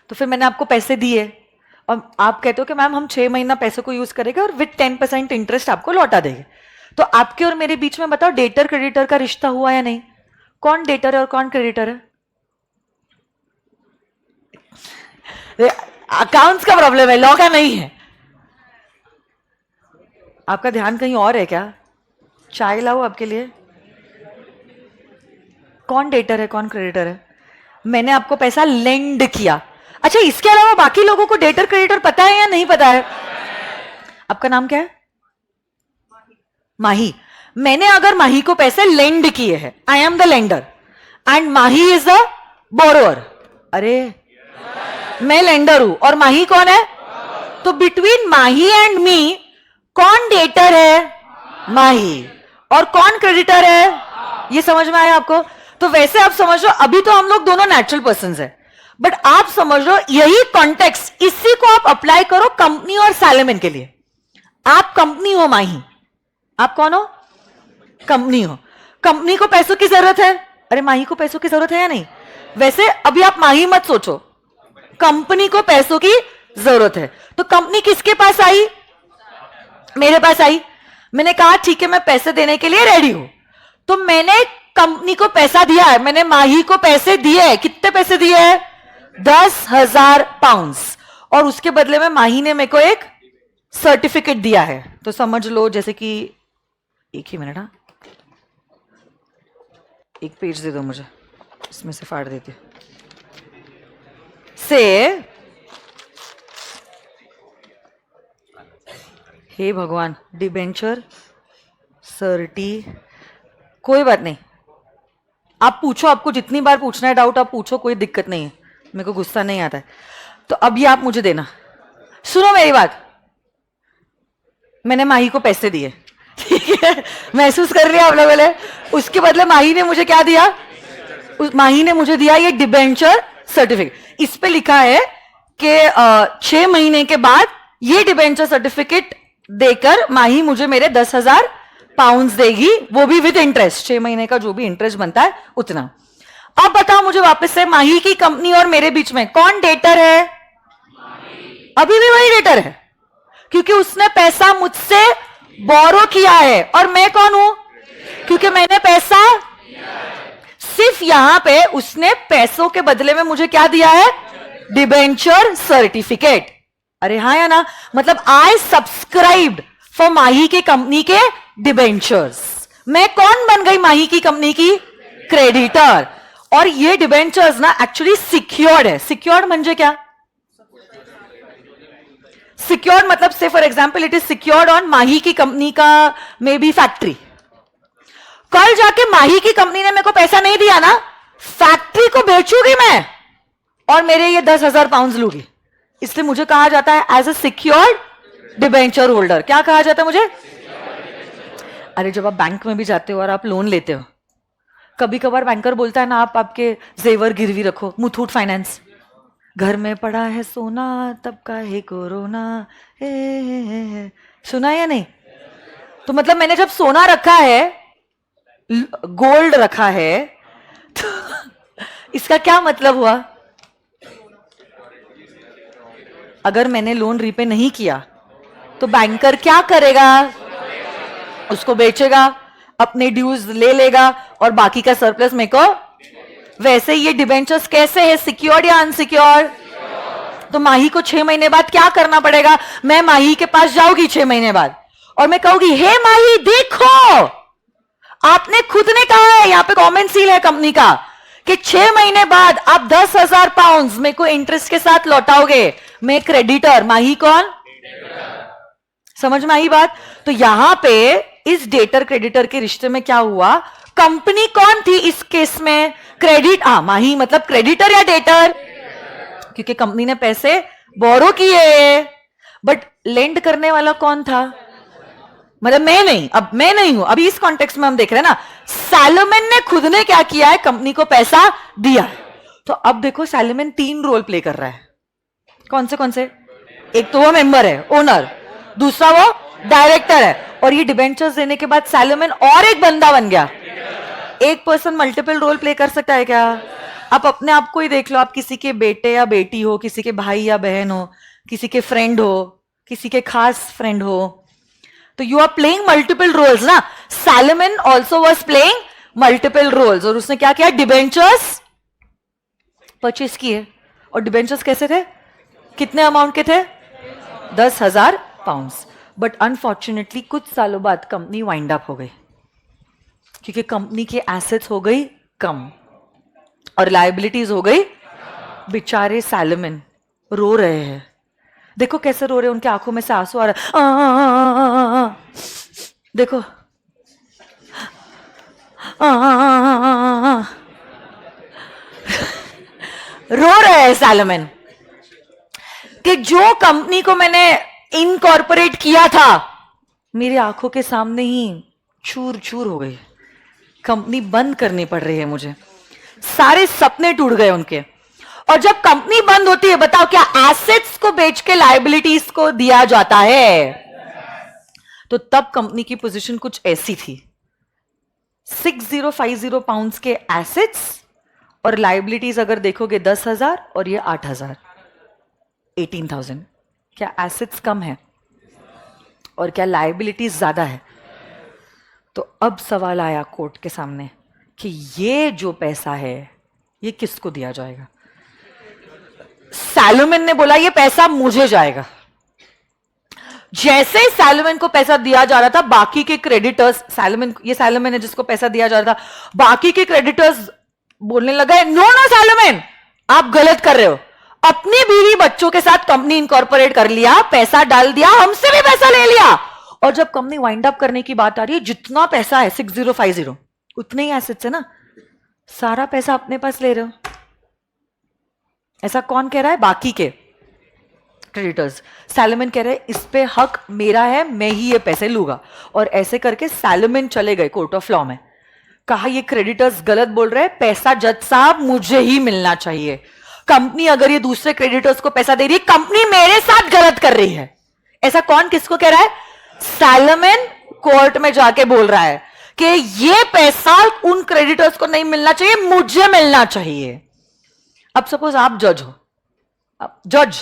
तो फिर मैंने आपको पैसे दिए और आप कहते हो कि मैम हम 6 महीना पैसों को यूज करेंगे और विद 10% इंटरेस्ट आपको लौटा देंगे। तो आपके और मेरे बीच में बताओ डेटर क्रेडिटर का रिश्ता हुआ या नहीं? कौन डेटर है और कौन क्रेडिटर है? अकाउंट्स का प्रॉब्लम है, लॉ का नहीं है। आपका ध्यान कहीं और है क्या? चाय लाओ आपके लिए। कौन डेटर है कौन क्रेडिटर है? मैंने आपको पैसा लेंड किया। अच्छा, इसके अलावा बाकी लोगों को डेटर क्रेडिटर पता है या नहीं पता है? आपका नाम क्या है? माही। मैंने अगर माही को पैसे लेंड किए हैं, I am the lender and Mahi is the borrower. अरे मैं लेंडर हूं और माही कौन है? तो बिटवीन माही एंड मी कौन डेटर है? माही। और कौन क्रेडिटर है? ये समझ में आया आपको? तो वैसे आप समझ लो अभी तो हम लोग दोनों नेचुरल पर्संस हैं, बट आप समझ लो यही कॉन्टेक्स्ट, इसी को आप अप्लाई करो कंपनी और सैलोमन के लिए। आप कंपनी हो माही, आप कौन हो? कंपनी हो। कंपनी को पैसों की जरूरत है, अरे माही को पैसों की जरूरत है या नहीं? वैसे अभी आप माही मत सोचो, कंपनी को पैसों की जरूरत है। तो कंपनी किसके पास आई? मेरे पास आई। मैंने कहा ठीक है मैं पैसे देने के लिए रेडी हूं। तो मैंने कंपनी को पैसा दिया है, मैंने माही को पैसे दिए हैं। कितने पैसे दिए हैं? 10,000 पाउंड। और उसके बदले में माही ने मेरे को एक सर्टिफिकेट दिया है। तो समझ लो जैसे कि, एक ही मिनट, हाँ एक पेज दे दो मुझे, इसमें से फाड़ देती से, हे भगवान, डिबेंचर सर्टी, कोई बात नहीं, आप पूछो, आपको जितनी बार पूछना है डाउट आप पूछो, कोई दिक्कत नहीं है, मेरे को गुस्सा नहीं आता है। तो अब ये आप मुझे देना। सुनो मेरी बात, मैंने माही को पैसे दिए, ठीक है, महसूस कर रही है आप लोगों ने? उसके बदले माही ने मुझे क्या दिया? माही ने मुझे दिया ये डिबेंचर सर्टिफिकेट। इस पे लिखा है कि 6 महीने के बाद ये डिबेंचर सर्टिफिकेट देकर माही मुझे मेरे 10,000 पाउंड देगी, वो भी विद इंटरेस्ट। 6 महीने का जो भी इंटरेस्ट बनता है उतना। अब बताओ मुझे वापस से, माही की कंपनी और मेरे बीच में कौन डेटर है? अभी भी वही डेटर है, क्योंकि उसने पैसा मुझसे बोरो किया है। और मैं कौन हूं? क्योंकि मैंने पैसा, सिर्फ यहां पे उसने पैसों के बदले में मुझे क्या दिया है? Debenture certificate. अरे हाँ या ना? मतलब आई सब्सक्राइब्ड फॉर माही के कंपनी के डिबेंचर्स। मैं कौन बन गई? माही की कंपनी की क्रेडिटर। और ये डिबेंचर्स ना एक्चुअली सिक्योर्ड है। सिक्योर्ड म्हणजे क्या? सिक्योर्ड मतलब से for example it is secured on Mahi की कंपनी का मे बी फैक्ट्री। कल जाके माही की कंपनी ने मेरे को पैसा नहीं दिया ना, फैक्ट्री को बेचूंगी मैं और मेरे ये 10,000 पाउंड लूंगी। इसलिए मुझे कहा जाता है as a secured debenture holder. क्या कहा जाता है मुझे? अरे जब आप बैंक में भी जाते हो और आप लोन लेते हो, कभी कभार बैंकर बोलता है ना, आप आपके जेवर गिरवी रखो, मुथूट फाइनेंस, घर में पड़ा है सोना तब का है कोरोना, हे। सुना या नहीं? तो मतलब मैंने जब सोना रखा है, गोल्ड रखा है, तो इसका क्या मतलब हुआ? अगर मैंने लोन रीपे नहीं किया तो बैंकर क्या करेगा? उसको बेचेगा, अपने ड्यूज ले लेगा और बाकी का सरप्लस मेरे को। वैसे ये डिबेंचर्स कैसे है? सिक्योर्ड या अनसिक्योर्ड? तो माही को 6 महीने बाद क्या करना पड़ेगा? मैं माही के पास जाऊंगी 6 महीने बाद और मैं कहूंगी, हे माही देखो, आपने खुद ने कहा है, यहां पे कमेंट सील है कंपनी का, कि 6 महीने बाद आप 10,000 पाउंड मेरे को इंटरेस्ट के साथ लौटाओगे। मैं क्रेडिटर, माही कौन? समझ में आई बात? तो यहां पे इस डेटर क्रेडिटर के रिश्ते में क्या हुआ? कंपनी कौन थी इस केस में? क्रेडिट, माही मतलब क्रेडिटर या डेटर? क्योंकि कंपनी ने पैसे बोरो किए, बट लेंड करने वाला कौन था? मतलब मैं नहीं, अब मैं नहीं हूं। अभी इस कॉन्टेक्स्ट में हम देख रहे हैं ना, सैलोमन ने खुद ने क्या किया है? कंपनी को पैसा दिया। तो अब देखो सैलोमन 3 रोल प्ले कर रहा है। कौन से? एक तो वो मेंबर है, ओनर, दूसरा वो डायरेक्टर है, और ये डिबेंचर्स देने के बाद सैलोमन और एक बंदा बन गया। एक पर्सन मल्टीपल रोल प्ले कर सकता है क्या? आप अपने आप को ही देख लो, आप किसी के बेटे या बेटी हो, किसी के भाई या बहन हो, किसी के फ्रेंड हो, किसी के खास फ्रेंड हो, तो you are playing multiple roles ना। Salomon also was playing multiple roles, और उसने क्या किया? डिबेंचर्स परचेस किए। और डिबेंचर्स कैसे थे? कितने अमाउंट के थे? 10,000 पाउंड। बट अनफॉर्चुनेटली कुछ सालों बाद कंपनी वाइंड अप हो गई, क्योंकि कंपनी के एसेट्स हो गई कम और लायबिलिटीज हो गई। बेचारे सैलोमन रो रहे हैं, देखो कैसे रो रहे हैं, उनके आंखों में से आंसू आ रहा है। देखो रो रहे हैं सैलोमन कि जो कंपनी को मैंने इनकॉर्पोरेट किया था, मेरी आंखों के सामने ही चूर चूर हो गई। कंपनी बंद करनी पड़ रही है मुझे, सारे सपने टूट गए उनके। और जब कंपनी बंद होती है, बताओ क्या एसेट्स को बेच के लायबिलिटीज को दिया जाता है? तो तब कंपनी की पोजीशन कुछ ऐसी थी, 6050 पाउंड्स के एसेट्स और लायबिलिटीज अगर देखोगे 10,000 और ये 8,000, 18,000। क्या एसेट्स कम है और क्या लायबिलिटीज ज्यादा है? तो अब सवाल आया कोर्ट के सामने कि ये जो पैसा है ये किसको दिया जाएगा? सैलोमन ने बोला ये पैसा मुझे जाएगा। जैसे ही सैलोमन को पैसा दिया जा रहा था, बाकी के क्रेडिटर्स, सैलोमन है जिसको पैसा दिया जा रहा था, बाकी के क्रेडिटर्स बोलने लगा, नो नो सैलोमन, आप गलत कर रहे हो। अपनी बीवी बच्चों के साथ कंपनी इनकॉर्पोरेट कर लिया, पैसा डाल दिया, हमसे भी पैसा ले लिया, और जब कंपनी वाइंड अप करने की बात आ रही है, जितना पैसा है 6050 उतने ही एसेट्स है ना, सारा पैसा अपने पास ले रहे हो। ऐसा कौन कह रहा है? बाकी के क्रेडिटर्स। सैलोमन कह रहे हैं इस पे हक मेरा है, मैं ही ये पैसे लूंगा। और ऐसे करके सैलोमन चले गए कोर्ट ऑफ लॉ में, कहा ये क्रेडिटर्स गलत बोल रहे हैं, पैसा जज साहब मुझे ही मिलना चाहिए। कंपनी अगर ये दूसरे क्रेडिटर्स को पैसा दे रही है, कंपनी मेरे साथ गलत कर रही है। ऐसा कौन किसको कह रहा है? सैलोमन कोर्ट में जाके बोल रहा है कि ये पैसा उन क्रेडिटर्स को नहीं मिलना चाहिए, मुझे मिलना चाहिए। अब सपोज आप जज हो, अब जज,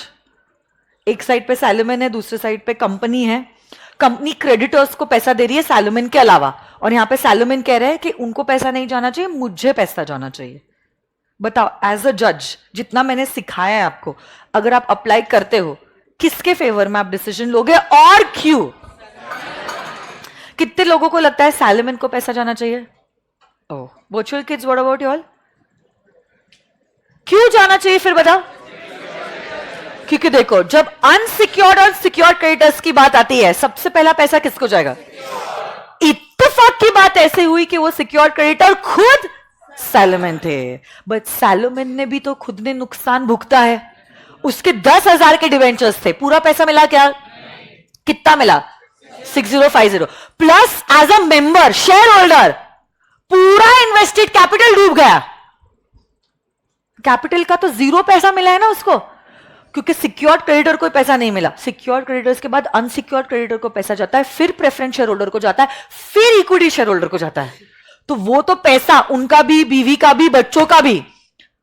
एक साइड पे सैलोमन है, दूसरे साइड पे कंपनी है। कंपनी क्रेडिटर्स को पैसा दे रही है सैलोमन के अलावा, और यहां पे सैलोमन कह रहे हैं कि उनको पैसा नहीं जाना चाहिए, मुझे पैसा जाना चाहिए। बताओ एज अ जज, जितना मैंने सिखाया है आपको, अगर आप अप्लाई करते हो, किसके फेवर में आप डिसीजन लोगे और क्यों? कितने लोगों को लगता है सैलोमन को पैसा जाना चाहिए? Oh, virtual kids, what about you all? क्यों जाना चाहिए फिर बताओ? क्योंकि देखो, जब अनसिक्योर्ड और सिक्योर्ड क्रेडिटर्स की बात आती है, सबसे पहला पैसा किसको जाएगा? इत्तेफाक की बात ऐसे हुई कि वो सिक्योर्ड क्रेडिटर खुद सैलोमन थे, बट सैलोमन ने भी तो खुद ने नुकसान भुगता है। उसके 10,000 के डिवेंचर्स थे, पूरा पैसा मिला क्या? कितना मिला? 6050 plus as a member share holder पूरा इन्वेस्टेड कैपिटल डूब गया। कैपिटल का तो 0 पैसा मिला है ना उसको, क्योंकि सिक्योर्ड क्रेडिटर को पैसा नहीं मिला। सिक्योर्ड क्रेडिटर्स के बाद अनसिक्योर्ड क्रेडिटर को पैसा जाता है, फिर प्रेफरेंस शेयर होल्डर को जाता है, फिर इक्विटी शेयर होल्डर को जाता है। तो वो तो पैसा उनका भी, बीवी का भी, बच्चों का भी,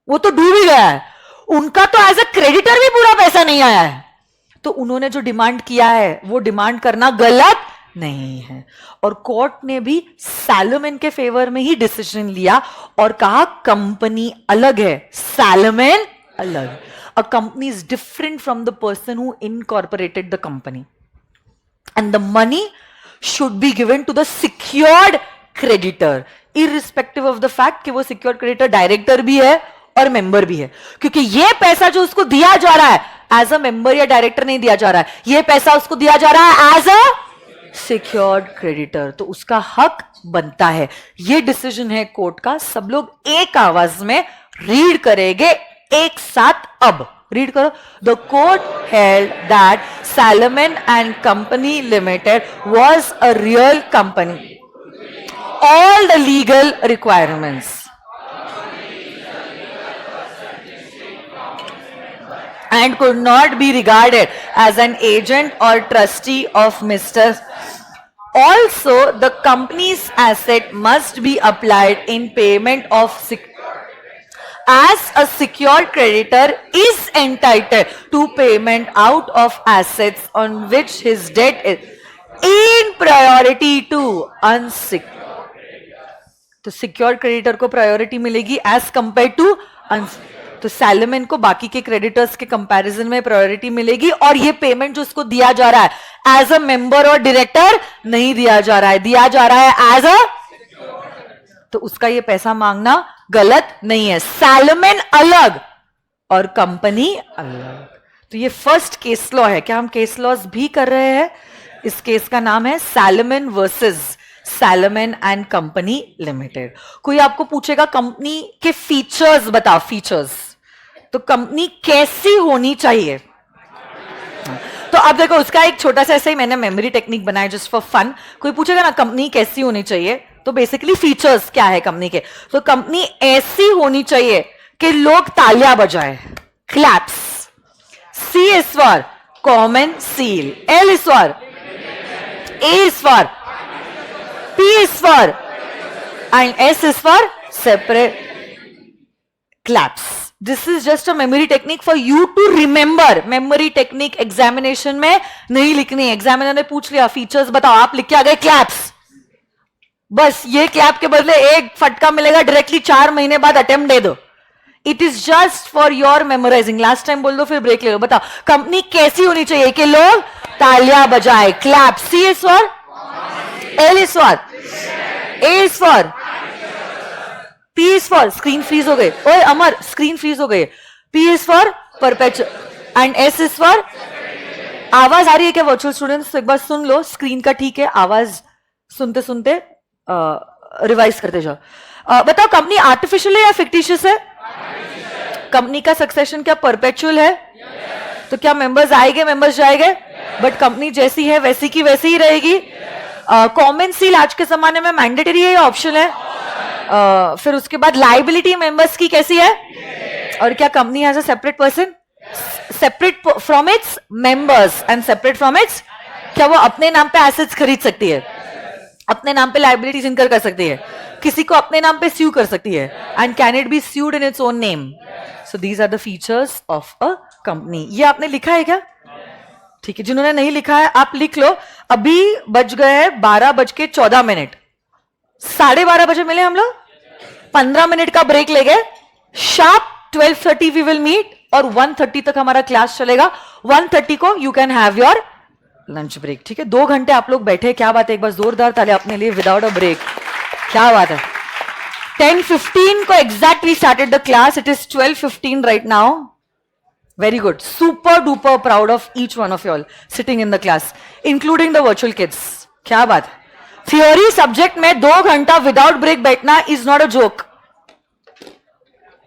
वो तो डूब ही गया है। उनका तो एज अ क्रेडिटर भी पूरा पैसा नहीं आया है। तो उन्होंने जो डिमांड किया है वो डिमांड करना गलत नहीं है। और कोर्ट ने भी सैलोमन के फेवर में ही डिसीजन लिया और कहा कंपनी अलग है, सैलोमन अलग. A company is different from the person who incorporated the company. And the money should be given to the secured creditor, irrespective of the fact कि वो secured creditor director भी है और member भी है. क्योंकि ये पैसा जो उसको दिया जा रहा है as a member या director नहीं दिया जा रहा है, ये पैसा उसको दिया जा रहा है as a secured creditor. तो उसका हक बनता है. ये डिसीजन है कोर्ट का. सब लोग एक आवाज में रीड करेंगे एक साथ. अब रीड करो. The court held that Salomon and Company Limited was a real company. All the legal requirements and could not be regarded as an agent or trustee of Mr. Also, the company's asset must be applied in payment of as a secured creditor is entitled to payment out of assets on which his debt is in priority to unsecured. तो secured creditor को priority मिलेगी as compared to तो Salomon को बाकी के creditors के comparison में priority मिलेगी. और ये payment जो उसको दिया जा रहा है as a member और director नहीं दिया जा रहा है, दिया जा रहा है as a, तो उसका ये पैसा मांगना गलत नहीं है. Salomon अलग और कंपनी अलग. तो ये फर्स्ट केस लॉ है. क्या हम केस लॉज भी कर रहे हैं? इस केस का नाम है Salomon versus Salomon and company limited. कोई आपको पूछेगा कंपनी के फीचर्स बताओ. फीचर्स तो कंपनी कैसी होनी चाहिए? तो अब देखो उसका एक छोटा सा ऐसे ही मैंने मेमोरी टेक्निक बनाया जस्ट फॉर फन. कोई पूछेगा ना कंपनी कैसी होनी चाहिए, तो बेसिकली फीचर्स क्या है कंपनी के. तो कंपनी ऐसी होनी चाहिए कि लोग तालियां बजाएं, claps. C is for common seal, L is for, A is for, P is for, and S is for separate claps. This is just a memory technique for you to remember. Memory technique examination में नहीं लिखनी है. Examiner ने पूछ लिया features बताओ, आप लिख के आ गए क्लैप्स. बस ये क्लैप के बदले एक फटका मिलेगा डायरेक्टली 4 महीने बाद अटेम्प्ट दे दो. It is just for your memorising. Last time बोल दो फिर ब्रेक ले लो. बताओ कंपनी कैसी होनी चाहिए कि लोग तालियां बजाए, clap. C is for, L is for, A is for, P is for, screen freeze हो गई. ओए अमर स्क्रीन फ्रीज हो गई. P is for perpetual and S is for. आवाज आ रही है क्या वर्चुअल स्टूडेंट्स? तो एक बार सुन लो. स्क्रीन का ठीक है, आवाज सुनते सुनते रिवाइज करते जाओ. बताओ कंपनी आर्टिफिशियल है या फिक्टिशियस है? कंपनी का सक्सेशन क्या परपेचुअल है? तो क्या मेंबर्स आएंगे मेंबर्स जाएंगे? बट कंपनी जैसी है वैसी की वैसी ही रहेगी. कॉमन सील आज के जमाने में मैंडेटरी है या ऑप्शन है? फिर उसके बाद लाइबिलिटी मेंबर्स की कैसी है? और क्या company has a separate person, separate from its members and separate from its. क्या वो अपने नाम पे एसेट्स खरीद सकती है, अपने नाम पे लाइबिलिटीज इनकर कर सकती है, किसी को अपने नाम पे स्यू कर सकती है, and can it be sued in its own name. So these are the features of a company. ये आपने लिखा है क्या? ठीक है, जिन्होंने नहीं लिखा है आप लिख लो. अभी बज गए हैं 12:14. 12:30 बजे मिले हम लोग. 15 मिनट का ब्रेक ले गए. शार्प 12:30 वी विल मीट और 1:30 तक हमारा क्लास चलेगा. 1:30 को you can have your lunch break. ठीक है, 2 घंटे आप लोग बैठे. क्या बात है, एक बार जोरदार ताली अपने लिए विदाउट अ ब्रेक. क्या बात है. 10:15 को exactly started the class. It is 12:15 right now. Very good. Super duper proud of each one of you all sitting in the class, including the virtual kids. क्या बात है. थियोरी सब्जेक्ट में 2 घंटा without break बैठना is not a joke.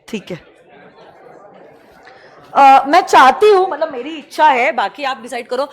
ठीक है. मैं चाहती हूं, मतलब मेरी इच्छा है, बाकी आप डिसाइड करो,